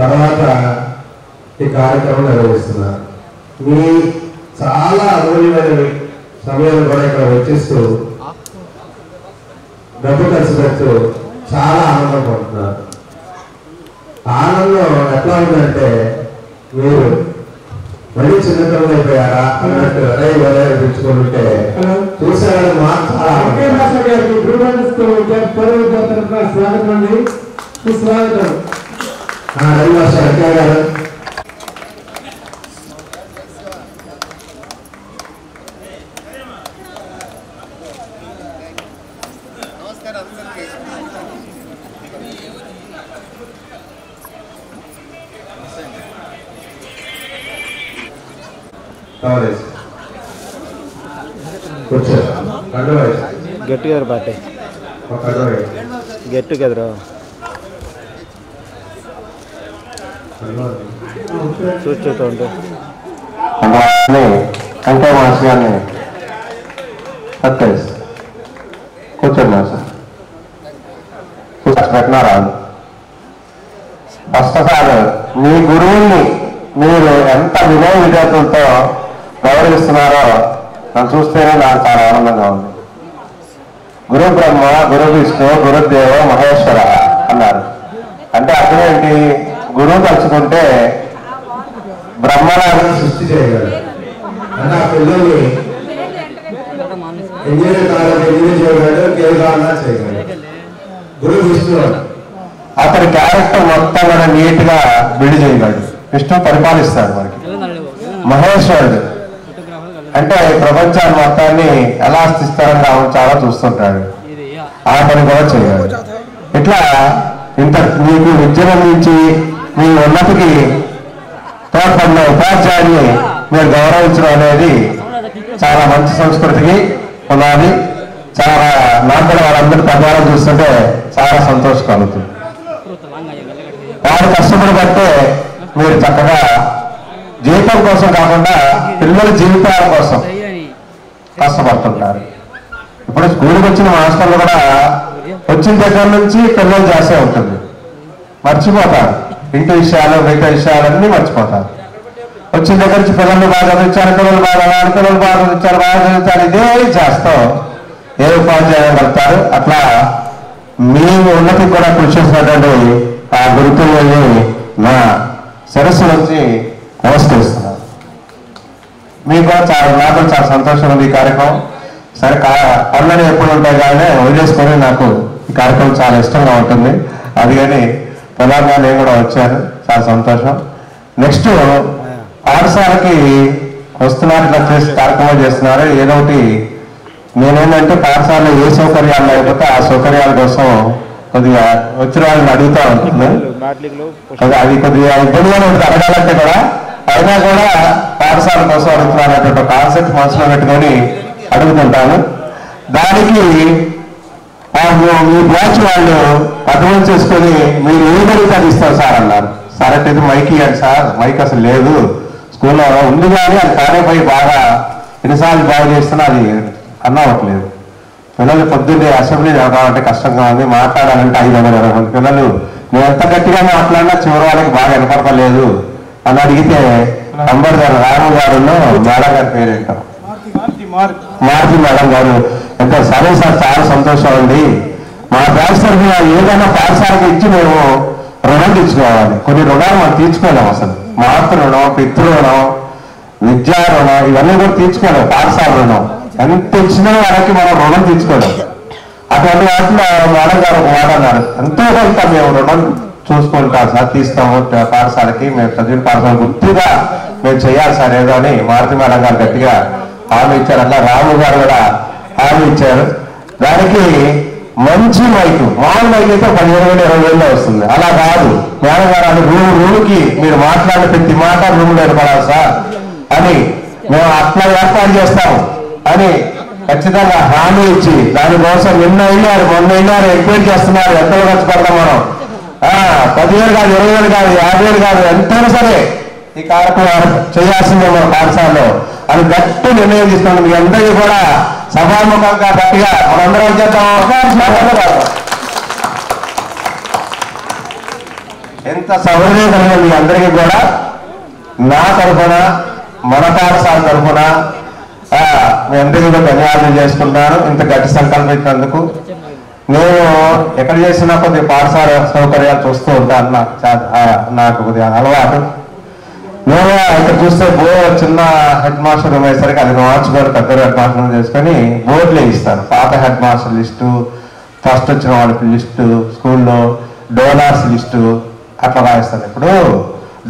తర్వాత ఈ కార్యక్రమం నిర్వహిస్తున్నారు. మీ చాలా అమూల్యమైన సమయం కూడా ఇక్కడ వెచ్చిస్తూ డబ్బు ఖర్చు పెడుతూ చాలా ఆనందం పొందుతున్నారు. ఆనందం ఎట్లా ఉందంటే మీరు మళ్ళీ చిన్నతనం అయిపోయారా అన్నట్టు పెంచుకుంటుంటే చూసేవాళ్ళు మాకు చాలా స్వాగతం అండి. సుస్వాగతం రవి మాస్టర్ అక్కయ్య గారు. Get together party get together చూస్తూ ఉంటే వెంకయ్య మాస్టర్ గారిని కూర్చోండి మాస్టర్ పెట్టినారా ఫస్ట్ సార్ మీ గురువుని మీరు ఎంత వినయ విద్యార్థులతో గౌరవిస్తున్నారో నన్ను చూస్తేనే నాకు చాలా ఆనందంగా ఉంది. గురు బ్రహ్మ గురు విష్ణు గురుదేవ మహేశ్వర అన్నారు. అంటే అర్థం ఏంటి? గురువు తలుచుకుంటే బ్రహ్మలాగా సృష్టి చేయగలరు. అంటే ఆ పిల్లల్ని ఇంజనీర్ కావాలంటే ఇంజనీర్ చేయగలడు, కేర్ కావాలన్నా చేయగలడు. గురు విష్ణు అతని క్యారెక్టర్ మొత్తం కూడా నీట్ గా బిల్డ్ చేయగలడు. విష్ణు పరిపాలిస్తాడు మనకి. మహేశ్వరుడు అంటే ప్రపంచాన్ని మొత్తాన్ని ఎలా స్థిరంగా ఉంచాలో చూస్తుంటాడు. ఆ పని కూడా చేయాలి. ఇట్లా ఇంత మీకు విద్యను నుంచి మీ ఉన్నతికి తోడ్పడిన ఉపాధ్యాయుల్ని మీరు గౌరవించడం అనేది చాలా మంచి సంస్కృతికి ఉన్నది. చాలా నాకు కూడా వాళ్ళందరి ప్రభావం చూస్తుంటే చాలా సంతోషం కలుగుతుంది. వారు కష్టపడి బట్టే మీరు చక్కగా జీవితం కోసం కాకుండా పిల్లల జీవితాల కోసం కష్టపడుతుంటారు. ఇప్పుడు స్కూల్కి వచ్చిన మాస్టర్లు కూడా వచ్చిన దగ్గర నుంచి పిల్లలు చేస్తూ ఉంటుంది. మర్చిపోతారు ఇంటి విషయాలు మిగతా విషయాలన్నీ మర్చిపోతారు. వచ్చిన దగ్గర నుంచి పిల్లలు బాగా చదివించారు, పిల్లలు బాగా చదివించారు, బాగా చదివించారు, ఇదే చేస్తాం. ఏ ఉపాధ్యాయులు కలుగుతారు. అట్లా మీ ఉన్నతికి కూడా కృషి చేసినటువంటి ఆ గురుతుల్ని నా సరస్సు నుంచి నమస్కరిస్తున్నాను. మీకు కూడా నాకు చాలా సంతోషం ఉంది ఈ కార్యక్రమం. సరే పనులని ఎప్పుడు ఉంటాయి కానీ వదిలేసుకొని నాకు ఈ కార్యక్రమం చాలా ఇష్టంగా ఉంటుంది. అది కానీ ప్రధానంగా నేను కూడా వచ్చాను, చాలా సంతోషం. నెక్స్ట్ పాఠశాలకి వస్తున్నారు, ఇట్లా చేసి కార్యక్రమం చేస్తున్నారు. ఏదో ఒకటి నేనేంటంటే పాఠశాలలో ఏ సౌకర్యాలు లేకపోతే ఆ సౌకర్యాల కోసం కొద్దిగా వచ్చిన వాళ్ళని అడుగుతూ ఉంటున్నాను. అది కొద్దిగా ఇబ్బందిగా ఉంటుంది అడగాలంటే కూడా. అయినా కూడా పాఠశాల కోసం అడుగుతున్నటువంటి కాన్సెప్ట్ మనసులో పెట్టుకొని అడుగుతుంటాను. దానికి మీ బ్యాచ్ వాళ్ళు అర్థం చేసుకొని మీరు ఏదైతే అది ఇస్తారు సార్ అన్నారు. సార్ అంటే ఇది మైక్ ఇవ్వండి సార్. మైక్ అసలు లేదు స్కూల్లో ఉంది కానీ అది కానే పోయి బాగా ఎన్నిసార్లు బాగా చేస్తున్నా అది అన్నవట్లేదు. పిల్లలు పొద్దున్నే అసెంబ్లీ చదవాలంటే కష్టంగా ఉంది, మాట్లాడాలంటే 520 మంది పిల్లలు. నేను ఎంత గట్టిగా మాట్లాడినా చివరి వాళ్ళకి బాగా వినపడలేదు అని అడిగితే అంబర్గారు రాము గారు మేడం గారి పేరు ఏంటారు మార్చి మేడం గారు ఎంత సరే సార్ చాలా సంతోషం అండి. మా బ్యాచ్ తరఫున ఏదైనా పాఠశాలకు ఇచ్చి మేము రుణం తీర్చుకోవాలి. కొన్ని రుణాలు మనం తీర్చుకోలేము అసలు. మాతృ రుణం, పితృ రుణం, విద్యా రుణం ఇవన్నీ కూడా తీర్చుకోలేము. పాఠశాల రుణం ఎంత ఇచ్చినా వాళ్ళకి మనం రుణం తీసుకోలేం. అటువంటి వాటిలో మేడం గారు ఒక మాట అన్నారు, ఎంతో కొంత మేము రుణం చూసుకుంటాం సార్, తీస్తాము పాఠశాలకి, మేము చదివిన పాఠశాల గుర్తుగా మేము చేయాలి సార్ ఏదో అని మారుతి మేడం గారు గట్టిగా హామీ ఇచ్చారు. అట్లా రాము గారు కూడా హామీ ఇచ్చారు. దానికి మంచి మైకు, మామూలు మైక్ అయితే 15,000-20,000 వస్తుంది. అలా కాదు, మేడం గారు అది రూమ్కి మీరు మాట్లాడిన ప్రతి మాట రూమ్లో ఏర్పడాలి సార్ అని మేము అట్లా ఏర్పాటు చేస్తాము అని ఖచ్చితంగా హామీ ఇచ్చి దానికోసం నిన్న వెళ్ళారు, మొన్న వెళ్ళారు, ఎంక్వైరీ చేస్తున్నారు. ఎంతో ఖర్చు పెడతాం మనం, 10,000 కాదు, 20,000 కాదు, 50,000 కాదు, ఎంతైనా సరే ఈ కార్యక్రమం చేయాల్సిందే మన పాఠశాలలో అని గట్టి నిర్ణయం తీసుకున్నాం. మీ అందరికీ కూడా సభాముఖంగా గట్టిగా మనందరం చేద్దాం. ఎంత సౌకర్యం కలిగిన మీ అందరికీ కూడా నా తరఫున, మన పాఠశాల తరఫున మీ అందరికీ కూడా ధన్యవాదాలు చేసుకుంటాను ఇంత గట్టి సంకల్పించినందుకు. నేను ఎక్కడ చేసినా కొద్దిగా పాఠశాల సౌకర్యాలు చూస్తూ ఉంటాను, నాకు కొద్దిగా అలవాటు. నేను ఇక్కడ చూస్తే చిన్న హెడ్ మాస్టర్ అయ్యేసరికి అది మార్చుకొని పెద్ద హెడ్ మాస్టర్ చేసుకొని బోర్డులు ఇస్తాను. పాత హెడ్ మాస్టర్ లిస్టు, ఫస్ట్ వచ్చిన వాళ్ళకి లిస్టు, స్కూల్లో డోనార్స్ లిస్టు అట్లా రాయిస్తాను. ఇప్పుడు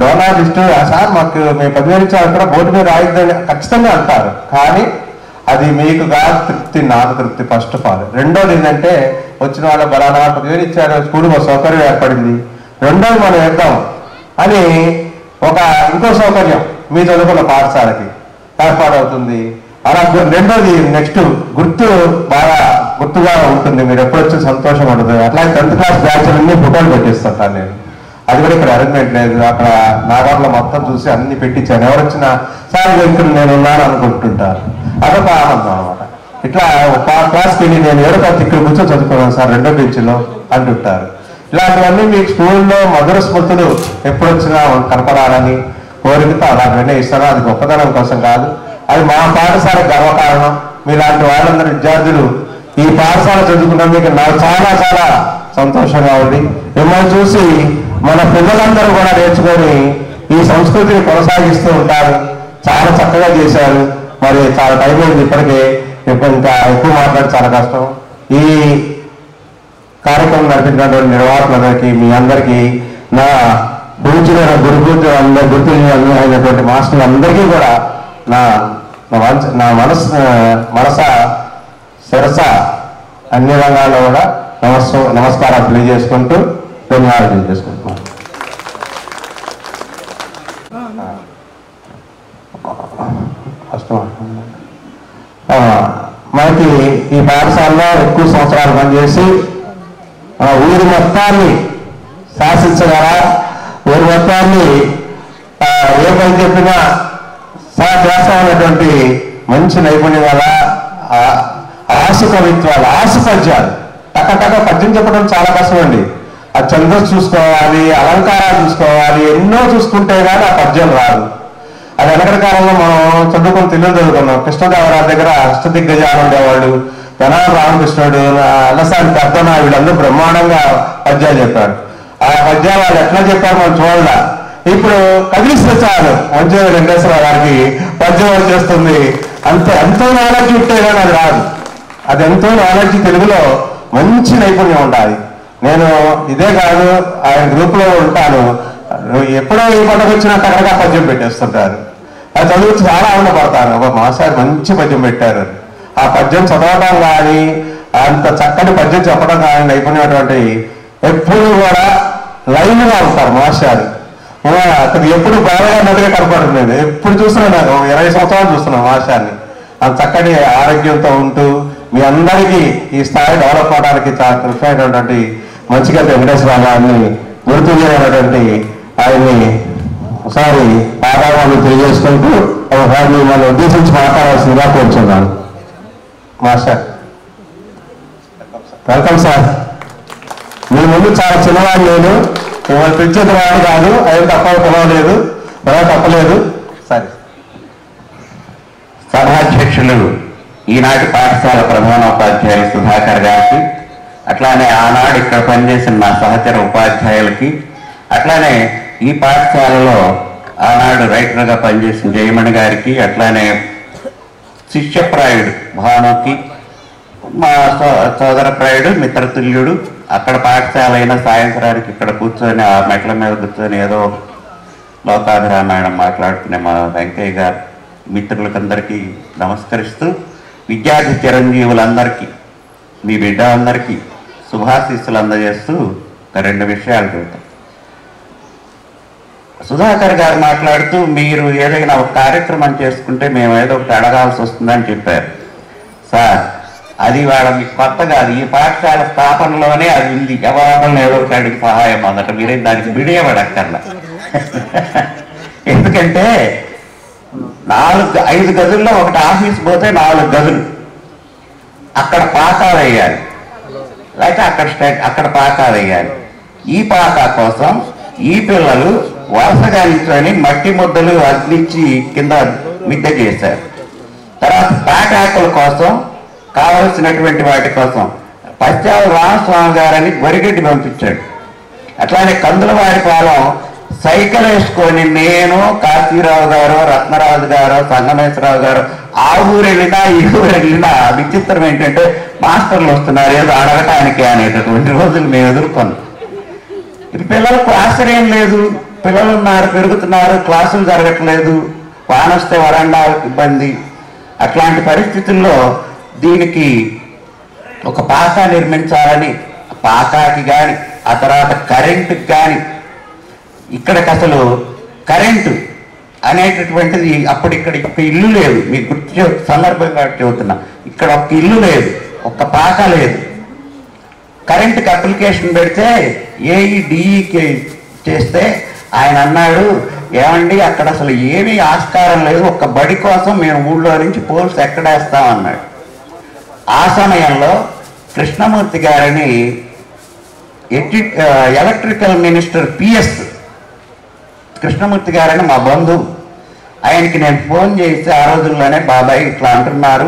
డోనార్ లిస్టు సార్ మాకు మేము 10,000 ఇచ్చారు కూడా బోర్డు మీద రాయిద్దని ఖచ్చితంగా అంటారు, కానీ అది మీకు కాదు తృప్తి, నాకు తృప్తి ఫస్ట్ ఆఫ్ ఆల్. రెండోది ఏంటంటే వచ్చిన వాళ్ళు బలానా 10,000 ఇచ్చారు, స్కూల్కి సౌకర్యం ఏర్పడింది, రెండోది మనం వేద్దాం అని ఇంకో సౌకర్యం మీ చదువుకున్న పాఠశాలకి ఏర్పాటవుతుంది. అలా రెండోది నెక్స్ట్ బాగా గుర్తుగా ఉంటుంది, మీరు ఎప్పుడు వచ్చి సంతోషం ఉంటుంది. అట్లా 10th క్లాస్ బ్యాచ్లన్నీ ఫోటోలు పెట్టిస్తుంటాను నేను. అది కూడా ఇక్కడ అరేంజ్మెంట్ లేదు, అక్కడ నాగర్లో మొత్తం చూసి అన్ని పెట్టించాను. ఎవరు వచ్చినా సార్ ఇక్కడ నేను ఉన్నాను అనుకుంటుంటారు, అదొక ఆనందం అనమాట. ఇట్లా క్లాస్కి వెళ్ళి నేను ఏడో తరగతి ఇక్కడ కూర్చొని చదువుకున్నాను సార్ 2వ బెంచ్లో అంటుంటారు. ఇలాంటివన్నీ మీకు స్కూల్లో మధుర స్మృతులు ఎప్పుడు వచ్చినా కనపడాలని కోరికతో అలాంటివన్నీ ఇస్తాను. అది గొప్పతనం కోసం కాదు, అది మా పాఠశాల గర్వకారణం. మీలాంటి వాళ్ళందరూ విద్యార్థులు ఈ పాఠశాల చదువుకున్నందుకు నాకు చాలా చాలా సంతోషంగా ఉంది. మిమ్మల్ని చూసి మన పిల్లలందరూ కూడా నేర్చుకొని ఈ సంస్కృతిని కొనసాగిస్తూ ఉంటారు. చాలా చక్కగా చేశారు. మరి చాలా టైం అయింది ఇప్పటికే, ఇంకా ఎక్కువ మాట్లాడి చాలా కష్టం. ఈ కార్యక్రమం నడిపించినటువంటి నిర్వాహకులందరికీ, మీ అందరికీ, నా పూజలైన గుర్తు అయినటువంటి మాస్టర్లందరికీ కూడా నా మనస శిరస అన్ని రంగాల్లో కూడా నమస్కారాలు తెలియజేసుకుంటూ ధన్యవాదాలు తెలియజేసుకుంటున్నాను. మనకి ఈ పాఠశాలలో ఎక్కువ సంవత్సరాలు పనిచేసి ఊరి మొత్తాన్ని శాసించగల, ఊరి మొత్తాన్ని ఏ పని చెప్పినా చేస్తామన్నటువంటి మంచి నైపుణ్యం గల ఆశ కవిత్వాలు, ఆశ పద్యాలు. టక్క పద్యం చెప్పడం చాలా కష్టం అండి. ఆ ఛందస్సు చూసుకోవాలి, అలంకారాలు చూసుకోవాలి, ఎన్నో చూసుకుంటే కానీ ఆ పద్యం రాదు. అది వెనకటి కాలంలో మనం చదువుకుని తెలుగు చదువుకున్నాం. కృష్ణదేవరాయ దగ్గర అష్టదిగ్గజాలు ఉండేవాళ్ళు, తెనాలి రామకృష్ణుడు, అల్లసాని పెద్దన, వీళ్ళందరూ బ్రహ్మాండంగా పద్యాలు చెప్పారు. ఆ పద్యాలు వాళ్ళు ఎట్లా చెప్పారు మనం చూడాల. ఇప్పుడు కదిలిస్తే చాలు మంచిగా వెంకటేశ్వర గారికి పద్యం వచ్చేస్తుంది. ఎంతో నాలెడ్జ్ ఉంటే కానీ అది రాదు. అది ఎంతో నాలెడ్జ్, తెలుగులో మంచి నైపుణ్యం ఉండాలి. నేను ఇదే కాదు, ఆయన గ్రూప్లో ఉంటాను. ఎప్పుడో ఏ పండుగ వచ్చినా అక్కడగా పద్యం పెట్టేస్తుంటారు. అది చదువు చాలా ఆనందపడతాను. ఒక మాస్టర్ మంచి పద్యం పెట్టారు. ఆ పద్యం చదవడం కానీ, అంత చక్కటి పద్యం చెప్పడం కానీ నైపుణ్యమైనటువంటి ఎప్పుడు కూడా లైన్గా ఉంటారు మాస్టర్. అతను ఎప్పుడు బాగా నదిగా కనపడుతుంది. ఎప్పుడు చూస్తున్నా, నాకు 20 సంవత్సరాలు చూస్తున్నాను మాస్టర్ని. అంత చక్కటి ఆరోగ్యంతో ఉంటూ మీ అందరికీ ఈ స్థాయి డెవలప్ అవడానికి చాలా కృషి అయినటువంటి మంచిగా వెంకటేశ్వర గారిని గుర్తు చేయనటువంటి ఆయన్ని ఒకసారి ఆధారాలు తెలియజేసుకుంటూ ఒకసారి మిమ్మల్ని ఉద్దేశించి మాట్లాడాల్సిందిగా కోరుచున్నాను. Master welcome sir. మీ ముందు చాలా చిన్నవాడు నేను, మిమ్మల్ని పిలిచేది వాడు కాదు, ఆయన తప్పలేదు, తప్పలేదు. సరే, సభాధ్యక్షులు ఈనాటి పాఠశాల ప్రధానోపాధ్యాయులు సుధాకర్ గారికి, అట్లానే ఆనాడు ఇక్కడ పనిచేసిన నా సహచర ఉపాధ్యాయులకి, అట్లానే ఈ పాఠశాలలో ఆనాడు రైటర్గా పనిచేసిన జయమణి గారికి, అట్లానే శిష్యప్రాయుడు భానుకి, మా సోదరప్రాయుడు మిత్రతుల్యుడు. అక్కడ పాఠశాల అయిన సాయంత్రానికి ఇక్కడ కూర్చొని ఆ మెట్ల మీద కూర్చొని ఏదో లోకాభిరామాయణం మాట్లాడుకునే మా వెంకయ్య గారు మిత్రులకందరికీ నమస్కరిస్తూ, విద్యార్థి చిరంజీవులందరికీ, మీ బిడ్డ అందరికీ శుభాశీస్సులు అందజేస్తూ ఒక 2 విషయాలు చెబుతాం. సుధాకర్ గారు మాట్లాడుతూ, మీరు ఏదైనా ఒక కార్యక్రమం చేసుకుంటే మేము ఏదో ఒకటి అడగాల్సి వస్తుందని చెప్పారు. సార్, అది వాళ్ళ మీకు కొత్త కాదు, ఈ పాఠశాల స్థాపనలోనే అది ఉంది. ఎవరిని ఏదో ఒకటి అడిగి సహాయం అందట, మీరేం దానికి బిడియబడక్కర్లా. ఎందుకంటే 4-5 గదుల్లో ఒకటి ఆఫీస్ పోతే 4 గదులు, అక్కడ పాకా వేయాలి, లేకపోతే అక్కడ పాకా వేయాలి. ఈ పాకా కోసం ఈ పిల్లలు వరుసగా నిల్చొని మట్టి ముద్దలు అగ్నిచ్చి కింద మిద్దె చేశారు. తర్వాత తాటాకుల కోసం కావలసినటువంటి వాటి కోసం పశ్చాల రామస్వామి గారని వరిగడ్డి పంపించాడు. అట్లానే కందులవారిపాలెం సైకిల్ వేసుకొని నేను, కాశీరావు గారు, రత్నరాజు గారు, సంగమేశ్వరరావు గారు ఆ ఊరు వెళ్ళినా ఈ ఊరు వెళ్ళినా విచిత్రం ఏంటంటే మాస్టర్లు వస్తున్నారు ఏదో అడగటానికి అనేటటువంటి రోజులు మేము ఎదుర్కొన్నాం. ఇది పిల్లలకు ఆశ్చర్యం లేదు, పిల్లలు ఉన్నారు, పెరుగుతున్నారు, క్లాసులు జరగట్లేదు, వానొస్తే వరండాలకు ఇబ్బంది. అట్లాంటి పరిస్థితుల్లో దీనికి ఒక పాకా నిర్మించాలని, పాకాకి కానీ ఆ తర్వాత కరెంటుకి కానీ, ఇక్కడికి అసలు కరెంటు అనేటటువంటిది అప్పుడు ఇక్కడ ఒక ఇల్లు లేదు. మీకు గుర్తు సందర్భంగా చెబుతున్నా, ఇక్కడ ఒక ఇల్లు లేదు, ఒక్క పాక లేదు. కరెంటుకి అప్లికేషన్ పెడితే ఏఈడిఈకి చేస్తే ఆయన అన్నాడు, ఏమండి అక్కడ అసలు ఏమీ ఆస్కారం లేదు, ఒక్క బడి కోసం మేము ఊళ్ళో నుంచి పోల్స్ ఎక్కడేస్తామన్నాడు. ఆ సమయంలో కృష్ణమూర్తి గారిని ఎలక్ట్రికల్ మినిస్టర్ పిఎస్ కృష్ణమూర్తి గారని మా బంధువు, ఆయనకి నేను ఫోన్ చేసి ఆ రోజుల్లోనే, బాబాయ్ ఇట్లా అంటున్నారు,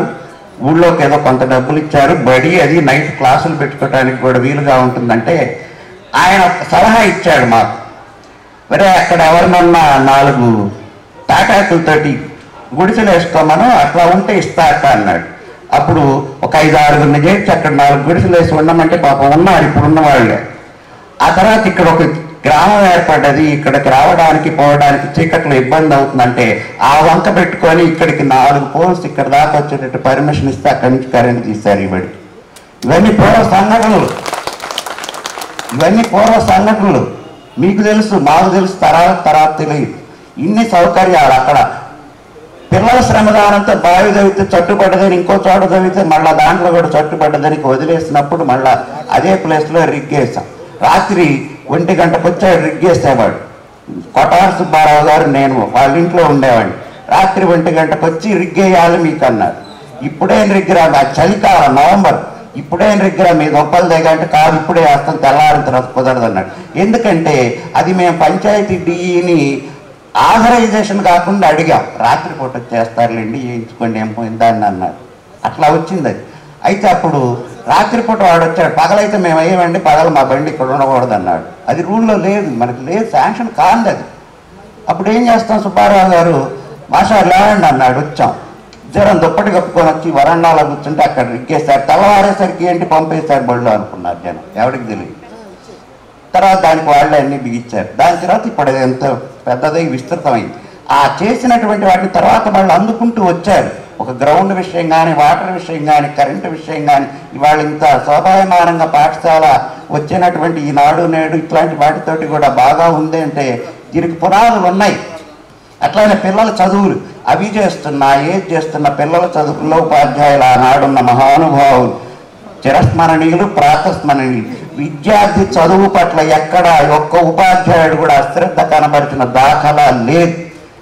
ఊళ్ళోకి ఏదో కొంత డబ్బులు ఇచ్చారు, బడి అది నైట్ క్లాసులు పెట్టుకోవడానికి కూడా వీలుగా ఉంటుందంటే ఆయన ఒక సలహా ఇచ్చాడు మాకు. మరి అక్కడ ఎవరినన్నా 4 తాటాకులతోటి గుడిసెలు వేసుకోమను, అట్లా ఉంటే ఇస్తాక అన్నాడు. అప్పుడు ఒక 5-6 చేసి అక్కడ 4 గుడిసెలు వేసి ఉండమంటే పాపం ఉన్నారు, ఇప్పుడు ఉన్నవాళ్ళే. ఆ తర్వాత ఇక్కడ ఒక గ్రామం ఏర్పడ్డది, ఇక్కడికి రావడానికి పోవడానికి చీకట్లో ఇబ్బంది అవుతుందంటే ఆ వంక పెట్టుకొని ఇక్కడికి 4 పోల్స్ ఇక్కడ దాకా వచ్చేటట్టు పర్మిషన్ ఇస్తే అక్కడి నుంచి కరెంట్ తీశారు ఈ బడి. ఇవన్నీ పూర్వ సంఘటనలు, మీకు తెలుసు, మాకు తెలుసు, తర్వాత తెలియదు. ఇన్ని సౌకర్యాలు అక్కడ పిల్లల శ్రమదానంతో బావి తవ్వితే చట్టుపడ్డదని, ఇంకో చోట తవ్వితే మళ్ళీ దాంట్లో కూడా చట్టుపడ్డదని వదిలేసినప్పుడు మళ్ళీ అదే ప్లేస్లో రిగ్గేసాం. రాత్రి 1 గంటకు వచ్చాడు రిగ్గేసేవాడు. కొటార్ సుబ్బారావు గారు, నేను వాళ్ళ ఇంట్లో ఉండేవాడిని. రాత్రి 1 గంటకు వచ్చి రిగ్గేయాలి మీకు అన్నారు. ఇప్పుడేం రిగ్గరా, చలికాలం నవంబర్, ఇప్పుడేం రిగ్గరా మీ గొప్పలు దగ్గర కాదు, ఇప్పుడే వేస్తాం, తెల్లారిన తర్వాత కుదరదు అన్నాడు. ఎందుకంటే అది మేము పంచాయతీ డిఈని ఆథరైజేషన్ కాకుండా అడిగాం, రాత్రిపూట చేస్తారులేండి చేయించుకోండి ఏం పోయిందని అన్నారు. అట్లా వచ్చింది అది. అయితే అప్పుడు రాత్రిపూట వాడు వచ్చాడు, పగలైతే మేము అయ్యామండి, పగలు మా బండి ఇక్కడ ఉండకూడదు అన్నాడు. అది రూల్లో లేదు, మనకి లేదు, శాంక్షన్ కాంది అది. అప్పుడు ఏం చేస్తాం, సుబ్బారావు గారు మాస్టర్ లేవండి అన్నాడు. వచ్చాం, జ్వరం దుప్పటి కప్పుకొని వచ్చి వరండాలో కూర్చుంటే అక్కడ రిక్కేశారు. తెల్లవారేసరికి ఏంటి పంపేశారు బళ్ళు అనుకున్నారు జనం, ఎవరికి తెలియదు. తర్వాత దానికి వాళ్ళే అన్ని బిగించారు. దాని తర్వాత ఇప్పుడు ఎంత పెద్దదై విస్తృతమైంది. ఆ చేసినటువంటి వాటిని తర్వాత వాళ్ళు అందుకుంటూ వచ్చారు. ఒక గ్రౌండ్ విషయం కానీ, వాటర్ విషయం కానీ, కరెంటు విషయం కానీ, ఇవాళ ఇంత శోభాయమానంగా పాఠశాల వచ్చినటువంటి ఈనాడు నేడు ఇట్లాంటి వాటితోటి కూడా బాగా ఉంది అంటే దీనికి పునాదులు ఉన్నాయి. అట్లానే పిల్లల చదువులు అవి చేస్తున్నా, ఏది చేస్తున్న పిల్లల చదువుల్లో ఉపాధ్యాయులు ఆనాడున్న మహానుభావులు చిరస్మరణీయులు, ప్రాతస్మరణీయులు. విద్యార్థి చదువు పట్ల ఎక్కడ ఒక్క ఉపాధ్యాయుడు కూడా అశ్రద్ధ కనబరిచిన దాఖలా లేదు.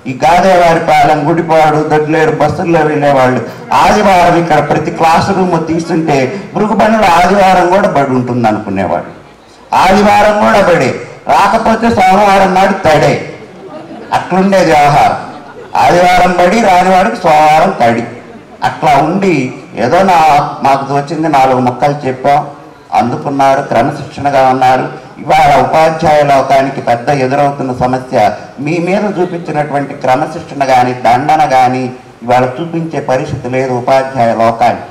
ఈ గాదేవారిపాలెం, గుడిపాడు, దొడ్లేరు బస్సుల్లో వెళ్ళేవాళ్ళు ఆదివారం ఇక్కడ ప్రతి క్లాసు రూమ్ తీసుంటే మృగబండ్ల ఆదివారం కూడా బడి ఉంటుంది అనుకునేవాడు. ఆదివారం కూడా బడే, రాకపోతే సోమవారం నాడు తడే, అట్లుండేది వ్యవహారం. ఆదివారం బడి, రానివాడికి సోమవారం తడి. అట్లా ఉండి ఏదో మాకు తోచింది 4 ముక్కలు చెప్పాం, అందుకున్నారు, క్రమశిక్షణగా ఉన్నారు. ఇవాళ ఉపాధ్యాయ లోకానికి పెద్ద ఎదురవుతున్న సమస్య మీ మీద చూపించినటువంటి క్రమశిక్షణ కానీ, దండన కానీ ఇవాళ చూపించే పరిస్థితి లేదు ఉపాధ్యాయ లోకానికి.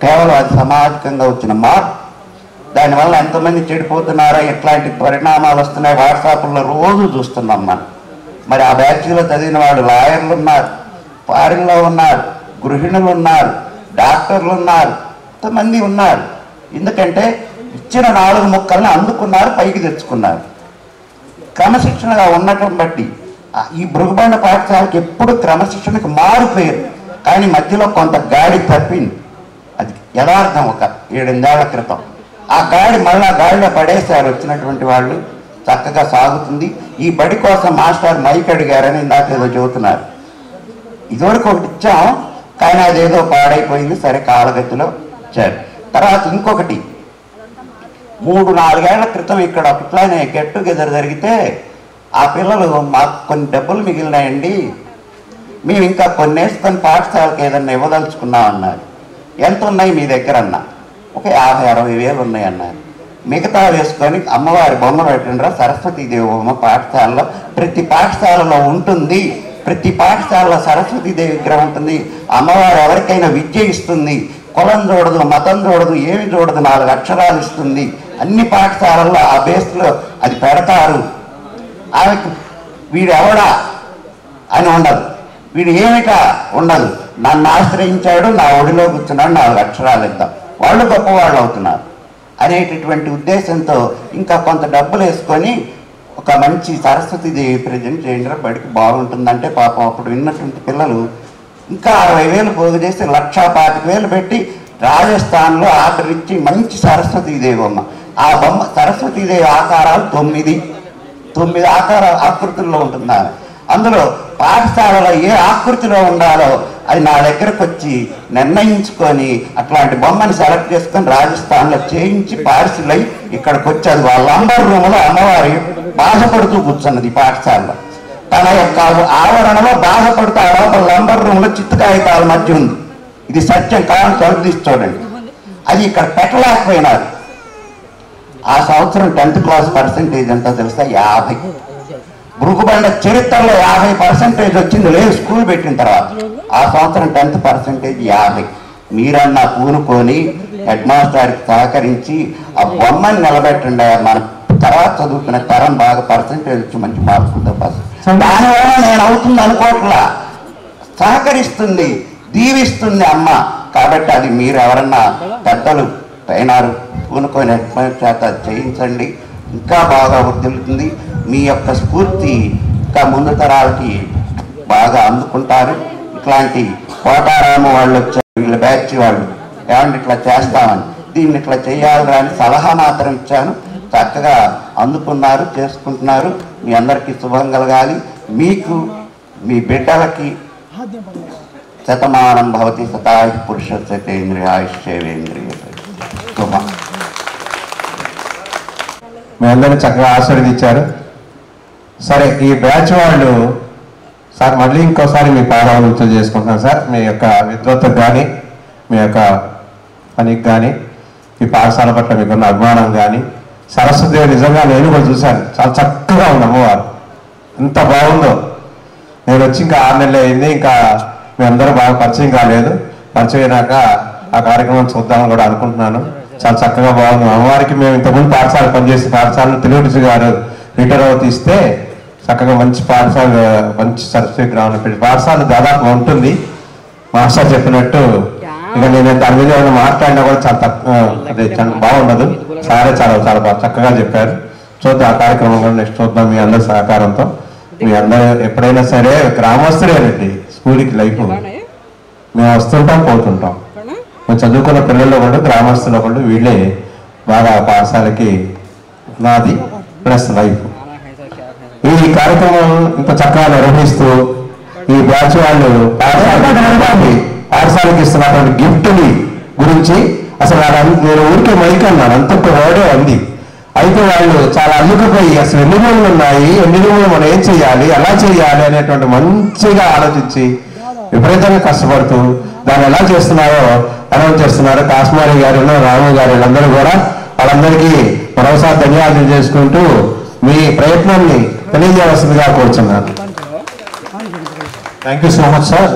కేవలం అది సామాజికంగా వచ్చిన మార్పు. దానివల్ల ఎంతమంది చెడిపోతున్నారో, ఎట్లాంటి పరిణామాలు వస్తున్నాయి వాట్సాప్లో రోజు చూస్తున్నాం మనం. మరి ఆ బ్యాచ్లో చదివిన వాళ్ళు లాయర్లు ఉన్నారు, ఫారిన్లో ఉన్నారు, గృహిణులు ఉన్నారు, డాక్టర్లు ఉన్నారు, ఎంతమంది ఉన్నారు. ఎందుకంటే ఇచ్చిన 4 ముక్కల్ని అందుకున్నారు, పైకి తెచ్చుకున్నారు. క్రమశిక్షణగా ఉండటం బట్టి ఈ భృగుబండ పాఠశాలకి ఎప్పుడు క్రమశిక్షణకు మారిపోయారు. కానీ మధ్యలో కొంత గాడి తప్పింది. అది యథార్థం. ఒక 7-8 ఏళ్ల క్రితం ఆ గాడి మళ్ళా గాడిలో పడేశారు వచ్చినటువంటి వాళ్ళు. చక్కగా సాగుతుంది. ఈ బడి కోసం మాస్టర్ మైక్ అడిగారని ఇందాక ఏదో చెబుతున్నారు. ఇదివరకు ఒకటి ఇచ్చాం, కానీ అదేదో పాడైపోయింది. సరే, కాలగతిలో ఇచ్చారు. తర్వాత ఇంకొకటి 3-4 ఏళ్ల క్రితం ఇక్కడ అట్లానే గెట్ టుగెదర్ జరిగితే ఆ పిల్లలు మాకు కొన్ని డబ్బులు మిగిలినాయండి, మేము ఇంకా కొన్ని వేసుకొని పాఠశాలకు ఏదన్నా ఇవ్వదలుచుకున్నాం అన్నారు. ఎంత ఉన్నాయి మీ దగ్గర అన్నా? ఒక 50-60 వేలు ఉన్నాయి అన్నారు. మిగతా వేసుకొని అమ్మవారి బొమ్మ పెట్టండిరా, సరస్వతీదేవి బొమ్మ పాఠశాలలో ప్రతి పాఠశాలలో ఉంటుంది. ప్రతి పాఠశాలలో సరస్వతీదేవి విగ్రహం ఉంటుంది. అమ్మవారు ఎవరికైనా విద్య ఇస్తుంది, కులం చూడదు, మతం చూడదు, ఏమి చూడదు, 4 అక్షరాలు ఇస్తుంది. అన్ని పాఠశాలల్లో ఆ బేస్లో అది పెడతారు. ఆమెకు వీడు ఎవడా అని ఉండదు, వీడు ఏమిటా ఉండదు. నన్ను ఆశ్రయించాడు, నా ఒడిలో కూర్చున్నాడు, 4 అక్షరాలు ఇద్దాం, వాళ్ళు గొప్పవాళ్ళు అవుతున్నారు అనేటటువంటి ఉద్దేశంతో ఇంకా కొంత డబ్బులు వేసుకొని ఒక మంచి సరస్వతీదేవి ప్రజెంట్ చేయండి, బడికి బాగుంటుందంటే పాపం అప్పుడు విన్నటువంటి పిల్లలు ఇంకా 60 వేలు పోగు చేసి 1,25,000 పెట్టి రాజస్థాన్లో ఆర్డర్ ఇచ్చి మంచి సరస్వతీదేవి బొమ్మ. ఆ బొమ్మ సరస్వతీదేవి ఆకారాలు 9 ఆకృతుల్లో ఉంటున్నారు. అందులో పాఠశాలలో ఏ ఆకృతిలో ఉండాలో అది నా దగ్గరకు వచ్చి నిర్ణయించుకొని అట్లాంటి బొమ్మని సెలెక్ట్ చేసుకొని రాజస్థాన్లో చేయించి పార్సిల్ అయ్యి ఇక్కడికి వచ్చి అది వాళ్ళ లంబర్ రూమ్లో అమ్మవారి బాధపడుతూ కూర్చున్నది. పాఠశాలలో తన యొక్క ఆవరణలో బాధపడుతూ ఆ లోపల లంబర్ రూమ్లో చిత్తకాగితాల మధ్య ఉంది. ఇది సత్యం కావాలని తలుపు చూడండి. అది ఇక్కడ పెట్టలేకపోయినారు. ఆ సంవత్సరం 10th క్లాస్ పర్సెంటేజ్ ఎంతో తెలుసా? 50. భృగుబండ చరిత్రలో 50% వచ్చింది లేదు స్కూల్ పెట్టిన తర్వాత. ఆ సంవత్సరం 10th పర్సెంటేజ్ 50. మీరన్నా పూనుకొని హెడ్ మాస్టర్కి సహకరించి ఆ బొమ్మని నిలబెట్టండి. మన తర్వాత చదువుకున్న తరం బాగా పర్సెంటేజ్ వచ్చి మంచి మార్కులతో పాస్. దానివల్ల నేను అవుతుంది అనుకోవట్లా, సహకరిస్తుంది, దీవిస్తుంది అమ్మ. కాబట్టి అది మీరు ఎవరన్నా పెద్దలు పైనారు పూనుకొని హెడ్ మాస్టర్ చేత చేయించండి, ఇంకా బాగా వర్ధిల్లుతుంది. మీ యొక్క స్ఫూర్తి ఇంకా ముందు తరాలకి బాగా అందుకుంటారు. ఇట్లాంటి కోటారాము వాళ్ళు వచ్చారు, వీళ్ళ బ్యాచ్ వాళ్ళు ఏమంటే ఇట్లా చేస్తామని, దీన్ని ఇట్లా చేయాలి అని సలహా మాత్రం ఇచ్చాను. చక్కగా అందుకున్నారు, చేసుకుంటున్నారు. మీ అందరికీ శుభం కలగాలి. మీకు మీ బిడ్డలకి శతమానం భవతి శతాయు పురుష శతేంద్రియ ఆయుష్యేంద్రియ శుభం. మీ అందరినీ చక్కగా ఆశీర్వదించారు. సరే, ఈ బ్యాచ్ వాళ్ళు సార్ మళ్ళీ ఇంకోసారి మీ పాదాభివృద్ధి చేసుకుంటున్నాను సార్. మీ యొక్క విద్వత్తుకు కానీ, మీ యొక్క పనికి కానీ, ఈ పాఠశాల పట్ల మీకున్న అభిమానం కానీ, సరస్వతి నిజంగా నేను కూడా చూశాను, చాలా చక్కగా ఉంది అమ్మవారు, ఎంత బాగుందో. నేను వచ్చి ఇంకా 6 నెలలు అయింది, ఇంకా మీ అందరూ బాగా పరిచయం కాలేదు. పరిచయం అయినాక ఆ కార్యక్రమం చూద్దామని కూడా అనుకుంటున్నాను. చాలా చక్కగా బాగుంది అమ్మవారికి. మేము ఇంతకుముందు పాఠశాల పనిచేసిన పాఠశాలను తెలుగుడిసి గారు రిటైర్ అవుతూ ఇస్తే చక్కగా మంచి పాఠశాల, మంచి సరస్వతి గ్రామం పెట్టి పాఠశాల దాదాపు ఉంటుంది. మాస్టర్ చెప్పినట్టు ఇక నేను దాని మీద ఏమైనా మాట్లాడినా కూడా చాలా తక్కువ, అదే చాలా బాగుండదు. సారే చాలా చాలా బాగా చక్కగా చెప్పారు. చూద్దాం ఆ కార్యక్రమం కూడా నెక్స్ట్ చూద్దాం మీ అందరి సహకారంతో. మీ అందరూ ఎప్పుడైనా సరే గ్రామస్తులేనండి స్కూల్కి లైఫ్. మేము వస్తుంటాం, పోతుంటాం. మేము చదువుకున్న పిల్లల్లో కూడా గ్రామస్తుల్లో కూడా వీళ్ళే బాగా పాఠశాలకి నాది ప్లస్ లైఫ్. ఈ కార్యక్రమం ఇంత చక్కగా నిర్వహిస్తూ ఈ బ్యాచ్ వాళ్ళు పాఠశాలకి ఇస్తున్నటువంటి గిఫ్ట్ని గురించి అసలు నేను ఊరికే మైక్ అన్నాను, అంత వర్డే ఉంది. అయితే వాళ్ళు చాలా అల్లుకుపోయి అసలు ఎన్ని రూములు ఉన్నాయి, ఎన్ని రూములు మనం ఏం చేయాలి, ఎలా చేయాలి అనేటువంటి మంచిగా ఆలోచించి విపరీతంగా కష్టపడుతూ దాన్ని ఎలా చేస్తున్నారో అనౌన్స్ చేస్తున్నారు. కాశ్మారి గారు, రాము గారు, వీళ్ళందరూ కూడా వాళ్ళందరికీ మరోసారి ధన్యవాదాలు చేసుకుంటూ మీ ప్రయత్నాన్ని తెలియజేయవలసిందిగా కోరుచున్నాను. Thank you so much sir.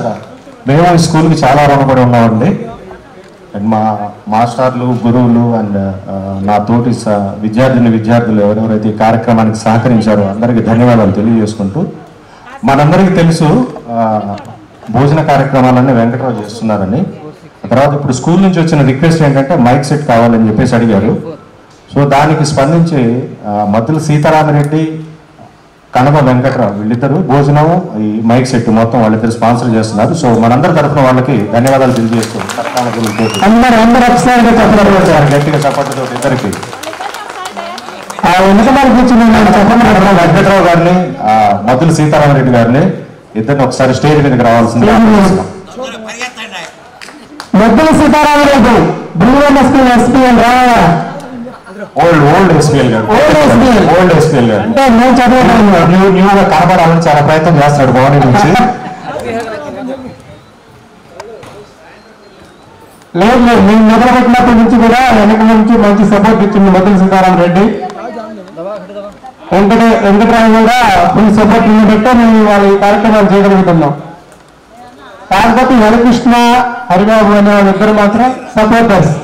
మేము ఈ స్కూల్కి చాలా రుణపడి ఉన్నామండి. అండ్ మా మాస్టర్లు, గురువులు అండ్ నా తోటి విద్యార్థులు ఎవరెవరైతే ఈ కార్యక్రమానికి సహకరించారో అందరికీ ధన్యవాదాలు తెలియజేసుకుంటూ, మనందరికీ తెలుసు భోజన కార్యక్రమాలన్నీ వెంకటరావు చేస్తున్నారని. తర్వాత ఇప్పుడు స్కూల్ నుంచి వచ్చిన రిక్వెస్ట్ ఏంటంటే మైక్ సెట్ కావాలని చెప్పేసి అడిగారు. సో దానికి స్పందించి మద్దుల సీతారామరెడ్డి, కనబ వెంకటరావు వీళ్ళిద్దరూ భోజనం, ఈ మైక్ సెట్ మొత్తం వాళ్ళిద్దరు స్పాన్సర్ చేస్తున్నారు. సో మనందరి తరఫున వాళ్ళకి ధన్యవాదాలు తెలియజేస్తూ గట్టిగా చప్పట్లతో ఇద్దరికి వెంకటరావు గారిని, మద్దుల సీతారామరెడ్డి గారిని ఇద్దరిని ఒకసారి స్టేజ్ మీదకి రావాల్సింది. మద్దుల సీతారామరెడ్డి ఓల్డ్ ఎస్పీఎల్ గారు అంటే నేను చదివాను న్యూగా కనబడాలని చాలా ప్రయత్నం చేస్తాడు భవని నుంచి. లేదు నేను మొదలుపెట్టినప్పటి నుంచి కూడా వెనక నుంచి మంచి సపోర్ట్ ఇచ్చింది మద్దుల సీతారామరెడ్డి. వెంకటరావు కూడా ఫుల్ సపోర్ట్ పెట్టే మేము వాళ్ళ ఈ కార్యక్రమాలు చేయగలుగుతున్నాం. కాకపోతే హరికృష్ణ, హరిబాబు అనే వాళ్ళిద్దరు మాత్రం సపోర్టర్స్.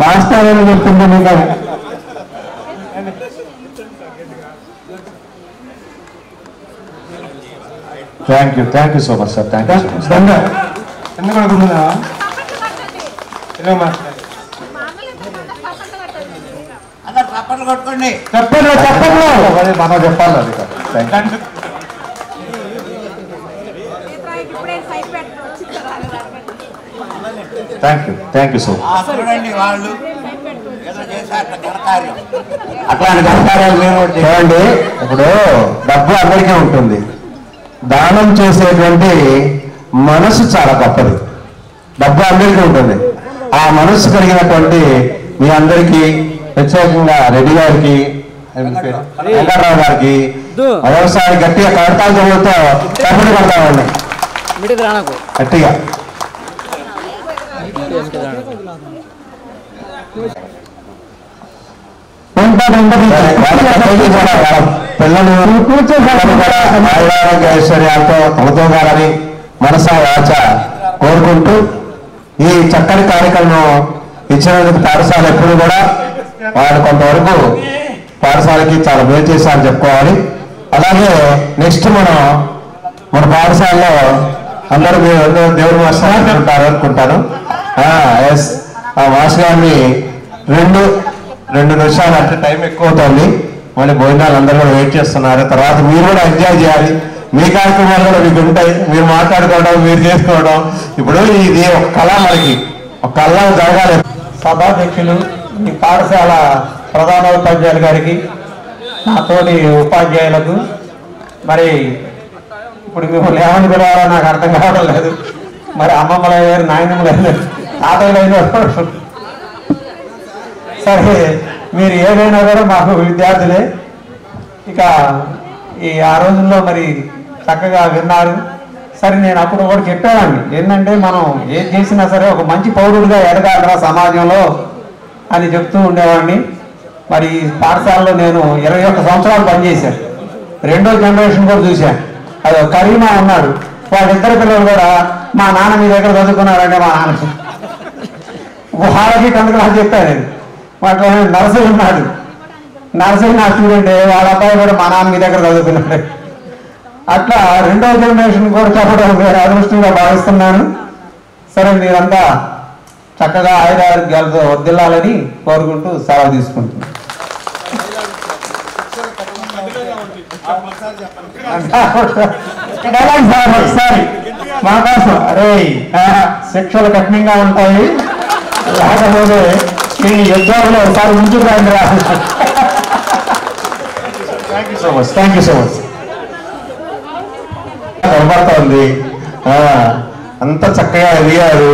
మాస్టర్ అని చెప్తుంది మీకు. Thank you so much sir. Thank you so much. ఎందుకు అనుకుంటున్నా కొట్టుకోండి. చెప్పండి మనం చెప్పాలి అది. Thank you so much. చూడండి వాళ్ళు ఏదో చేశారు ఘనకార్యం. అట్లాంటి ఘనకార్యాలు మేము చూడండి. ఇప్పుడు డబ్బు అందరికీ ఉంటుంది, దానం చేసేటువంటి మనసు చాలా గొప్పది. డబ్బు అందరికీ ఉంటుంది, ఆ మనసు కలిగినటువంటి మీ అందరికీ ప్రత్యేకంగా రెడ్డి గారికి, వెంకటరావు గారికి వ్యవసాయ గట్టిగా కడతాలు చదువుతో కబడి పడతామండి గట్టిగా. పిల్లలు ఐశ్వర్యాలతో తమతోగాలని మనసా వాచ కోరుకుంటూ ఈ చక్కని కార్యక్రమం ఇచ్చినందుకు పాఠశాల ఎప్పుడు కూడా వాళ్ళు కొంతవరకు పాఠశాలకి చాలా మేలు చేశారని చెప్పుకోవాలి. అలాగే నెక్స్ట్ మన పాఠశాలలో అందరూ దేవుడు మాస్టర్ ఉంటారు అనుకుంటాను. ఎస్, ఆ మాస్టర్ గారిని రెండు నిమిషాలు అంటే టైం ఎక్కువ అవుతుంది. మళ్ళీ భోజనాలు అందరూ కూడా వెయిట్ చేస్తున్నారు. తర్వాత మీరు కూడా ఎంజాయ్ చేయాలి. మీ కార్యక్రమాలు కూడా మీకు ఉంటాయి, మీరు మాట్లాడుకోవడం, మీరు చేసుకోవడం. ఇప్పుడు ఇది ఒక కళ, మనకి ఒక కళ జరగాలి. సభాధ్యక్షులు, ఈ పాఠశాల ప్రధానోపాధ్యాయులు గారికి, నాతోటి ఉపాధ్యాయులకు, మరి ఇప్పుడు మిమ్మల్ని ఏమని పిలవాలో నాకు అర్థం కావడం లేదు. మరి అమ్మమ్మలు అయ్యారు, నాయనమ్మలు అయ్యారు, తాతయ్యలు అయినారు. సరే, మీరు ఏదైనా కూడా మాకు విద్యార్థులే. ఇక ఆ రోజుల్లో మరి చక్కగా విన్నారు. సరే, నేను అప్పుడు కూడా చెప్పేవాడిని ఏంటంటే, మనం ఏది చేసినా సరే ఒక మంచి పౌరుడిగా ఎదగాలరా సమాజంలో అని చెప్తూ ఉండేవాడిని. మరి పాఠశాలలో నేను 21 సంవత్సరాలు పనిచేశాను. రెండో జనరేషన్ కూడా చూశాను. అది కరీమా ఉన్నాడు, వాళ్ళిద్దరు పిల్లలు కూడా మా నాన్న మీ దగ్గర చదువుకున్నారంటే మా నాన్న వాళ్ళకి 10th క్లాస్ చెప్పాను నేను. వాటిలో నర్సరీ ఉన్నాడు, నర్సరీ నా స్టూడెంట్, వాళ్ళ అబ్బాయి కూడా మా నాన్న మీ దగ్గర చదువుకున్నాడు. అట్లా రెండో జనరేషన్ కూడా చెప్పడం వేరే అదృష్టంగా భావిస్తున్నాను. సరే, మీరంతా చక్కగా ఆయురారోగ్యాలతో వర్ధిల్లాలని కోరుకుంటూ సెలవు తీసుకుంటున్నాను. ఒకసారి మా కోసం అరే శిక్షలు కఠినంగా ఉంటాయి, లేకపోతే ఈ యుద్ధాల్లో ఒకసారి ముందుకు రాండి రా. Thank you so much. కనబడుతోంది, అంత చక్కగా ఎదిగారు,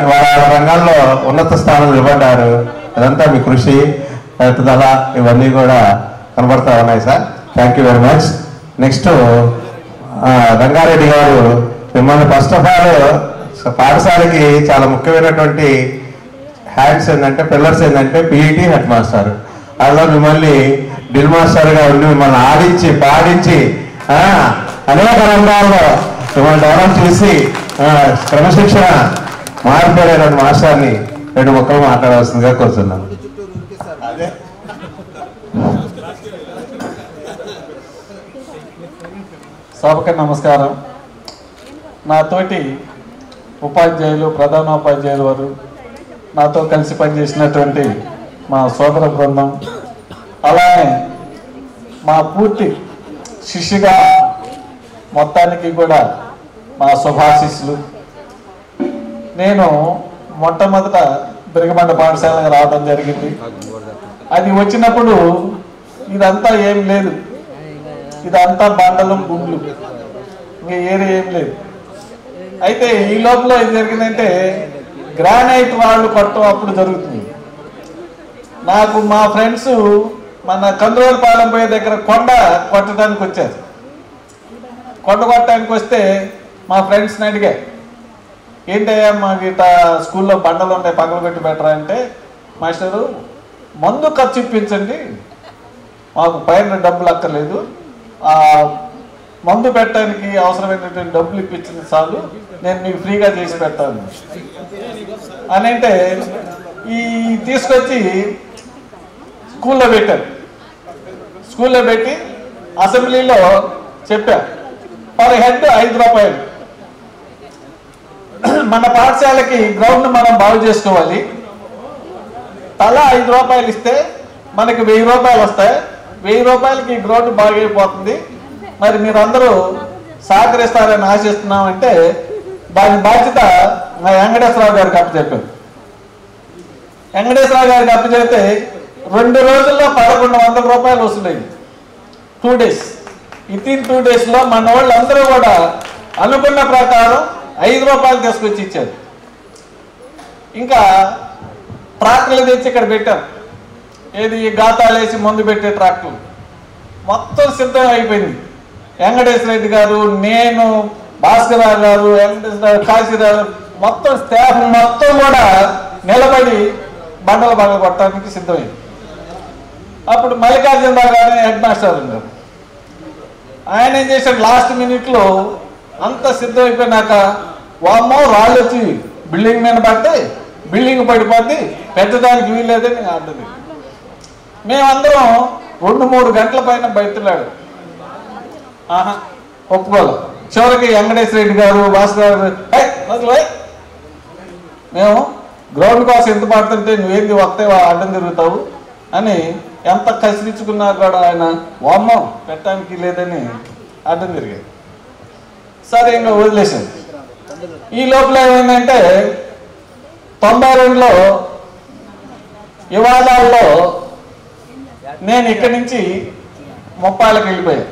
వాళ్ళ రంగాల్లో ఉన్నత స్థానం నిలబడ్డారు. అదంతా మీ కృషి, పట్టుదల ఇవన్నీ కూడా కనబడతా ఉన్నాయి sir. Thank you very much. Next Rangareddy గారు, మిమ్మల్ని ఫస్ట్ ఆఫ్ ఆల్ పాఠశాలకి చాలా ముఖ్యమైనటువంటి హ్యాండ్స్ ఏంటంటే పిల్లర్స్ ఏంటంటే పీఈటీ హెడ్ మాస్టర్. అందులో మిమ్మల్ని డ్రిల్ మాస్టర్గా ఉండి మిమ్మల్ని ఆడించి పాడించి అనేక రంగాల్లో మిమ్మల్ని డెవలప్ చేసి క్రమశిక్షణ మారిపోయిన మాస్టర్ని 2 ముక్కలు మాట్లాడాల్సిందిగా కోరుతున్నాను. అదే సభకి నమస్కారం. నాతోటి ఉపాధ్యాయులు, ప్రధానోపాధ్యాయులు వారు, నాతో కలిసి పనిచేసినటువంటి మా సోదర బృందం, అలానే మా పూర్తి శిష్యుగా మొత్తానికి కూడా మా శుభాశిస్సులు. నేను మొట్టమొదట బిరగబండ పాఠశాలకు రావడం జరిగింది. అది వచ్చినప్పుడు ఇదంతా ఏం లేదు, ఇదంతా బండలం గుండ్లు, ఇంకా ఏరియా ఏం లేదు. అయితే ఈ లోపల ఏం జరిగిందంటే గ్రానైట్ వాళ్ళు కొట్టడం అప్పుడు జరుగుతుంది. నాకు మా ఫ్రెండ్స్ మన కందులూరుపాలెం పోయే దగ్గర కొండ కొట్టడానికి వచ్చారు. కొండ కొట్టడానికి వస్తే మా ఫ్రెండ్స్ని అడిగా, ఏంటయ్యా మాకు ఇట్లా స్కూల్లో బండలు ఉన్నాయి పగలు పెట్టి పెట్టరా అంటే, మాస్టరు మందు ఖర్చు ఇప్పించండి, మాకు పైన డబ్బులు అక్కర్లేదు, ఆ మందు పెట్టడానికి అవసరమైనటువంటి డబ్బులు ఇప్పించింది చాలు, నేను మీకు ఫ్రీగా చేసి పెడతాను అని అంటే ఈ తీసుకొచ్చి స్కూల్లో పెట్టాను. స్కూల్లో పెట్టి అసెంబ్లీలో చెప్పా, పర్ హెడ్ 5 రూపాయలు. మన పాఠశాలకి గ్రౌండ్ మనం బాగు చేసుకోవాలి, తలా 5 రూపాయలు ఇస్తే మనకి 1000 రూపాయలు వస్తాయి. 1000 రూపాయలకి గ్రౌండ్ బాగైపోతుంది, మరి మీరందరూ సహకరిస్తారని ఆశిస్తున్నామంటే దాని బాధ్యత మా వెంకటేశ్వరరావు గారికి అప్పచెప్పాను. వెంకటేశ్వరరావు గారికి అప్పచెప్తే 2 రోజుల్లో 1100 రూపాయలు వసూలైంది. 2 days. వితిన్ 2 daysలో మన వాళ్ళందరూ కూడా అనుకున్న ప్రకారం 5 రూపాయలు తీసుకొచ్చి ఇచ్చారు. ఇంకా ట్రాక్టర్లు తెచ్చి ఇక్కడ పెట్టారు. ఏది గాతాలు వేసి మందు పెట్టే ట్రాక్టర్లు మొత్తం సిద్ధం అయిపోయింది. వెంకటేశ్వర రెడ్డి గారు, నేను, భాస్కరరావు గారు, వెంకటేశ్వర కాశీరావు, మొత్తం స్టాఫ్ మొత్తం కూడా నిలబడి బండలు బండలు కొట్టడానికి సిద్ధమైంది. అప్పుడు మల్లికార్జునరావు గారు హెడ్ మాస్టర్ ఉన్నారు. ఆయన ఏం చేశాడు, లాస్ట్ మినిట్లో అంత సిద్ధం అయిపోయినాక, వామ్మో రాళ్ళు వచ్చి బిల్డింగ్ మీద పడితే బిల్డింగ్ పడిపోద్ది, పెద్దదానికి వీల్లేదని అర్థం. మేమందరం 2-3 గంటల పైన బయటలాడు ఒప్పుకోవాలి. చివరికి వెంకటేశ్వర రెడ్డి గారు, భాస్కర్ గారు, మేము గ్రౌండ్ కోసం ఎంత పడుతుంటే నువ్వేంది వస్తే అడ్డం తిరుగుతావు అని ఎంత కసిరించుకున్నా కూడా ఆయన వామ్మో పెట్టడానికి లేదని అడ్డం తిరిగాడు. సరే ఇంకా వదిలేశాను. ఈ లోపల ఏమైందంటే 92లో వివాదాల్లో నేను ఇక్కడి నుంచి ముప్పాళ్ళకి వెళ్ళిపోయాను.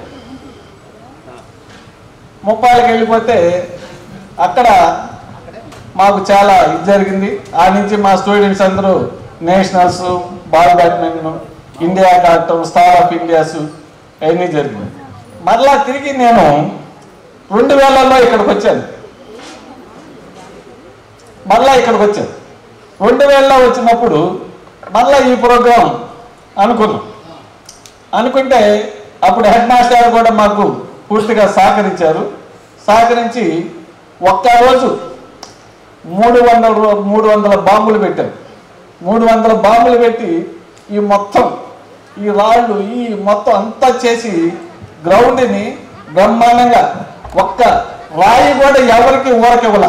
ముప్పాళ్ళకి వెళ్ళిపోతే అక్కడ మాకు చాలా ఇది జరిగింది. ఆ నుంచి మా స్టూడెంట్స్ అందరూ నేషనల్స్, బాల్ బ్యాడ్మింటన్, ఇండియా ఆడటం, స్టార్ ఆఫ్ ఇండియాస్ అవన్నీ జరిగింది. మరలా తిరిగి నేను 2000లో ఇక్కడికి వచ్చాను. మళ్ళా ఇక్కడికి వచ్చాను. 2000లో వచ్చినప్పుడు మళ్ళా ఈ ప్రోగ్రాం అనుకుంటే అప్పుడు హెడ్ మాస్టర్ కూడా మాకు పూర్తిగా సహకరించారు. సహకరించి ఒక్కరోజు 300 బాంబులు పెట్టారు. 300 బాంబులు పెట్టి ఈ మొత్తం ఈ రాళ్ళు ఈ మొత్తం అంతా చేసి గ్రౌండ్ని బ్రహ్మాండంగా, ఒక్క రాయి కూడా ఎవరికి ఊరకివ్వాల.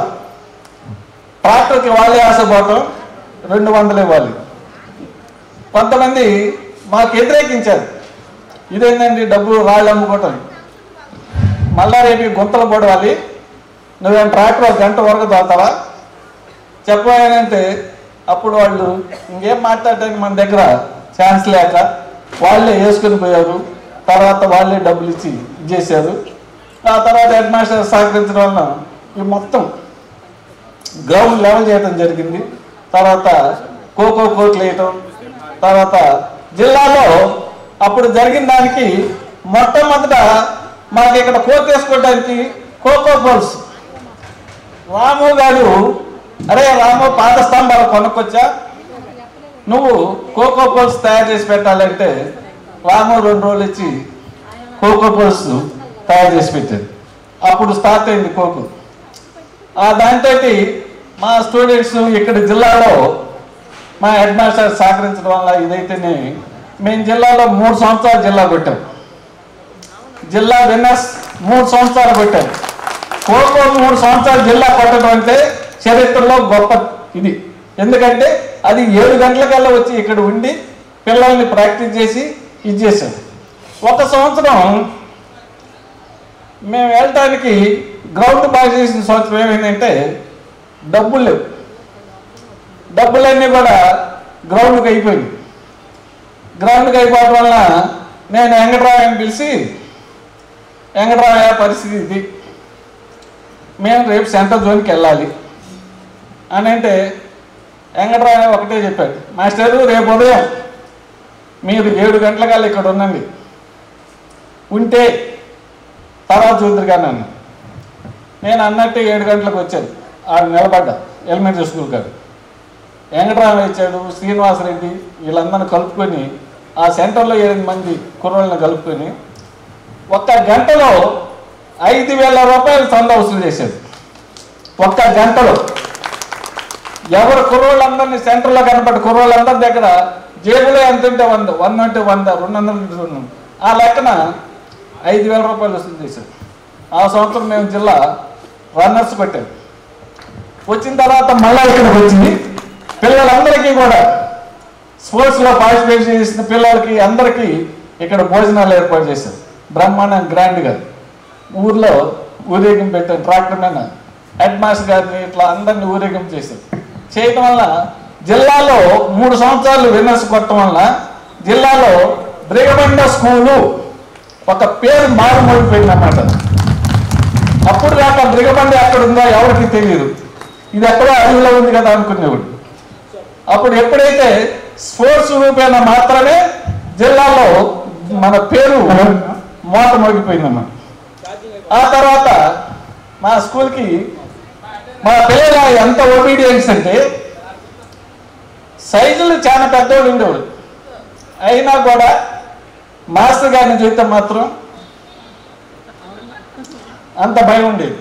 ట్రాక్టర్కి వాళ్ళే ఆశపోవటం, 200 ఇవ్వాలి. కొంతమంది మాకు వ్యతిరేకించారు, ఇదేంటండి డబ్బులు రాళ్ళు అమ్ముకోవటం, మళ్ళా రేపు గుంతలు పడవాలి, నువ్వేం ట్రాక్టర్ 1 గంట వరకు తోతావా చెప్పానంటే అప్పుడు వాళ్ళు ఇంకేం మాట్లాడటానికి మన దగ్గర ఛాన్స్ లేక వాళ్ళే వేసుకుని పోయారు. తర్వాత వాళ్ళే డబ్బులు ఇచ్చి చేశారు. ఆ తర్వాత హెడ్ మాస్టర్ సహకరించడం వలన ఈ మొత్తం గ్రౌండ్ లెవెల్ చేయడం జరిగింది. తర్వాత ఖోఖో కోర్టులు వేయటం, తర్వాత జిల్లాలో అప్పుడు జరిగిన దానికి మొట్టమొదట మాకు ఇక్కడ కోర్టు వేసుకోవడానికి ఖోఖో బాల్స్ రాము గారు, అరే రాము పాత స్తంభాలు కొనుక్కొచ్చా, నువ్వు కోకో పల్స్ తయారు చేసి పెట్టాలంటే రాము 2 రోజులు ఇచ్చి కోకో పల్స్ తయారు చేసి పెట్టారు. అప్పుడు స్టార్ట్ అయింది కోకో. దాంతో మా స్టూడెంట్స్ ఇక్కడ జిల్లాలో మా హెడ్ మాస్టర్ సహకరించడం వల్ల ఇదైతేనే మేము జిల్లాలో 3 సంవత్సరాలు జిల్లా కొట్టాం. జిల్లా విన్నర్స్ 3 సంవత్సరాలు కొట్టాం. కోకో 3 సంవత్సరాలు జిల్లా కొట్టడం అంటే చరిత్రలో గొప్ప ఇది. ఎందుకంటే అది 7 గంటలకల్లా వచ్చి ఇక్కడ ఉండి పిల్లల్ని ప్రాక్టీస్ చేసి ఇది చేశాం. ఒక సంవత్సరం మేము వెళ్ళటానికి గ్రౌండ్ బాగా చేసిన సంవత్సరం ఏమైందంటే డబ్బులు లేవు. డబ్బులన్నీ కూడా గ్రౌండ్కి అయిపోయింది. గ్రౌండ్కి అయిపోవడం వల్ల నేను వెంకటరామని పిలిచి, వెంకటరామయ్య పరిస్థితి ఇది, మేము రేపు సెంట్రల్ జోన్కి వెళ్ళాలి అని అంటే వెంకటరామయ్య ఒకటే చెప్పాడు, మాస్టరు రేపు ఉదయం మీరు 7 గంటలకల్లా ఇక్కడ ఉండండి, ఉంటే తర్వాత చూద్దరు కానీ అన్న. నేను అన్నట్టు 7 గంటలకు వచ్చాను. ఆడు నిలబడ్డా ఎలిమెంటరీ స్కూల్ కాదు. వెంకటరామయ్య ఇచ్చాడు, శ్రీనివాసరెడ్డి వీళ్ళందరినీ కలుపుకొని ఆ సెంటర్లో 8 మంది కుర్రోళ్ళని కలుపుకొని 1 గంటలో 5,000 రూపాయలు చందా వసూలు చేశాడు. 1 గంటలో ఎవరు కుర్రోళ్ళందరినీ సెంటర్లో కనపడి కుర్రోళ్ళందరి దగ్గర జేబులో ఎంత ఉంటే 100 అంటే 100, 200 ఆ లెక్కన 5,000 రూపాయలు వసూలు చేశాడు. ఆ సంవత్సరం మేము జిల్లా రన్నర్స్ పెట్టాం. వచ్చిన తర్వాత మళ్ళీ ఇక్కడికి వచ్చింది పిల్లలందరికీ కూడా స్పోర్ట్స్లో పార్టిసిపేట్ చేసిన పిల్లలకి అందరికీ ఇక్కడ భోజనాలు ఏర్పాటు చేశారు. బ్రహ్మాండం గ్రాండ్గా ఊర్లో ఊరేగింపు పెట్టారు. ట్రాక్టర్ మీద హెడ్ మాస్టర్ గారిని ఇట్లా అందరినీ ఊరేగింపు చేశారు. చేయటం వల్ల జిల్లాలో 3 సంవత్సరాలు విన్నర్స్ కొట్టడం వల్ల జిల్లాలో బ్రిగబండ స్కూలు ఒక పేరు మారుమోగిపోయింది అన్నమాట. అప్పుడు దాకా బ్రిగబండ ఎక్కడ ఉందో ఎవరికి తెలియదు. ఇది ఎక్కడో అడవిలో ఉంది కదా అనుకునేవాడు. అప్పుడు ఎప్పుడైతే స్పోర్ట్స్ రూపేణ మాత్రమే జిల్లాలో మన పేరు మోత మోగిపోయిందమ్మా. ఆ తర్వాత మా స్కూల్కి మా పిల్లల ఎంత ఒబీడియన్స్ అంటే సైజులు చాలా పెద్దవాడు ఉండేవాడు. అయినా కూడా మాస్టర్ గారిని చూస్తే మాత్రం అంత భయం ఉండేది.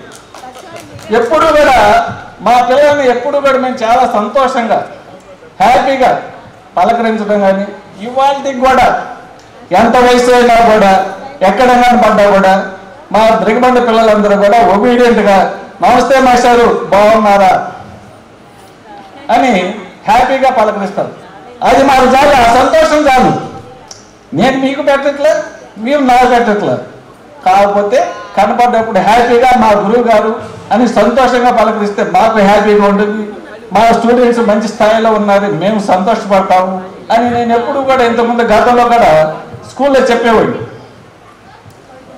ఎప్పుడు కూడా మా పిల్లల్ని ఎప్పుడు కూడా మేము చాలా సంతోషంగా హ్యాపీగా పలకరించడం కానీ ఇవాళకి కూడా ఎంత వయసు అయినా కూడా ఎక్కడ కనపడ్డా కూడా మా బ్రిగబండ పిల్లలందరూ కూడా ఒబీడియంట్గా నమస్తే మాస్టారు బాగున్నారా అని హ్యాపీగా పలకరిస్తారు. అది మాకు చాలు, ఆ సంతోషం చాలు. నేను మీకు పెట్టట్లే, మీరు నాకు పెట్టట్లే. కాకపోతే కనపడ్డప్పుడు హ్యాపీగా మా గురువు గారు అని సంతోషంగా పలకరిస్తే మాకు హ్యాపీగా ఉంటుంది. మా స్టూడెంట్స్ మంచి స్థాయిలో ఉన్నారు, మేము సంతోషపడతాము అని నేను ఎప్పుడు కూడా ఇంతకుముందు గతంలో కూడా స్కూల్లో చెప్పేవాడిని.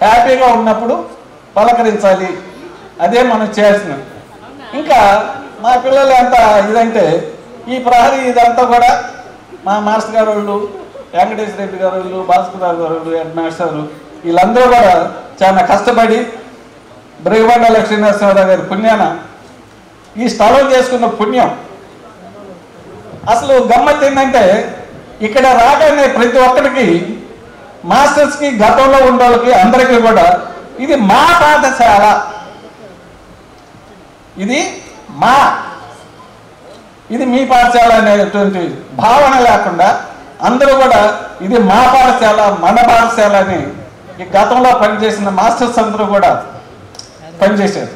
హ్యాపీగా ఉన్నప్పుడు పలకరించాలి, అదే మనం చేస్తున్నాం. ఇంకా మా పిల్లలు ఎంత ఇదంటే ఈ ప్రహరీ ఇదంతా కూడా మా మాస్టర్ గారు వాళ్ళు, వెంకటేశ్వర రెడ్డి గారు వాళ్ళు, భాస్కర్ గారు వాళ్ళు, హెడ్ మాస్టర్లు వీళ్ళందరూ కూడా చాలా కష్టపడి బ్రిగబండ లక్ష్మీనరసింహారావు గారి పుణ్యాన ఈ స్థలం చేసుకున్న పుణ్యం. అసలు గమ్మత్ ఏంటంటే ఇక్కడ రాగానే ప్రతి ఒక్కరికి మాస్టర్స్కి గతంలో ఉన్న వాళ్ళకి అందరికీ కూడా ఇది మా పాఠశాల, ఇది ఇది మీ పాఠశాల అనేటువంటి భావన లేకుండా అందరూ కూడా ఇది మా పాఠశాల, మన పాఠశాల అని ఈ గతంలో పనిచేసిన మాస్టర్స్ అందరూ కూడా పనిచేశారు.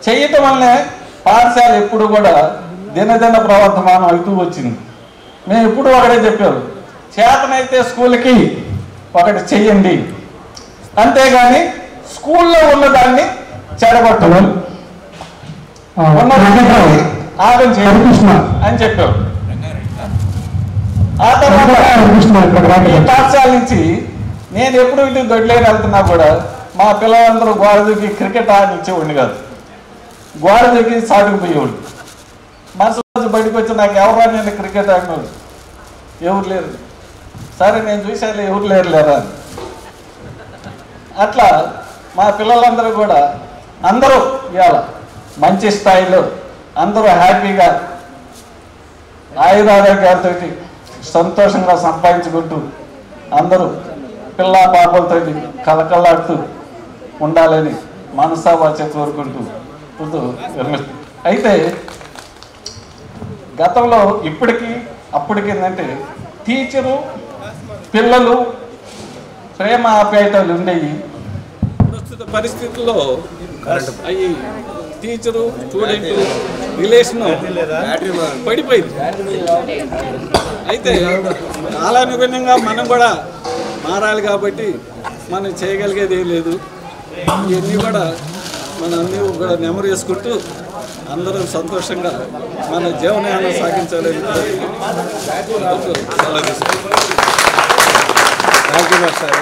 చేయటం వల్లనే పాఠశాల ఎప్పుడు కూడా దినదిన ప్రవర్తమానం అవుతూ వచ్చింది. మేము ఎప్పుడు ఒకటే చెప్పారు, చేతనైతే స్కూల్కి ఒకటి చెయ్యండి, అంతేగాని స్కూల్లో ఉన్నదాన్ని చెడగొట్టడం ఆగం చేయండి అని చెప్పారు. ఆ తర్వాత ఈ పాఠశాల నుంచి నేను ఎప్పుడు ఇంటికి దొడ్లేని వెళ్తున్నా కూడా మా పిల్లలందరూ గోడ దూకి క్రికెట్ ఆడనిచ్చేవాడిని కాదు, గోడ దూకి సాటుకుపోయేవాడు. మనసు రోజు బయటకు వచ్చి నాకు ఎవరా నేను క్రికెట్ ఆడినోడు ఎవరు లేరు, సరే నేను చూసాను ఎవరు లేరా అని. అట్లా మా పిల్లలందరూ కూడా అందరూ ఇవాళ మంచి స్థాయిలో అందరూ హ్యాపీగా ఆయురారోగ్యాలతో సంతోషంగా సంపాదించుకుంటూ అందరూ పిల్ల పాపలతో కలకల్లాడుతూ ఉండాలని మనసా వాచ కోరుకుంటూ అయితే గతంలో ఇప్పటికీ అప్పటికి ఏంటంటే టీచరు పిల్లలు ప్రేమ ఆప్యాయతలు ఉండేవి. ప్రస్తుత పరిస్థితుల్లో అవి టీచరు స్టూడెంట్ రిలేషన్ పడిపోయింది. అయితే కాలానుగుణంగా మనం కూడా మారాలి కాబట్టి మనం చేయగలిగేది ఏం లేదు. ఇవన్నీ కూడా మనం అన్నీ కూడా నెమరు వేసుకుంటూ అందరం సంతోషంగా మన జీవనాన్ని సాగించాలని సెలవు తీసుకుంటాం. Thank you master.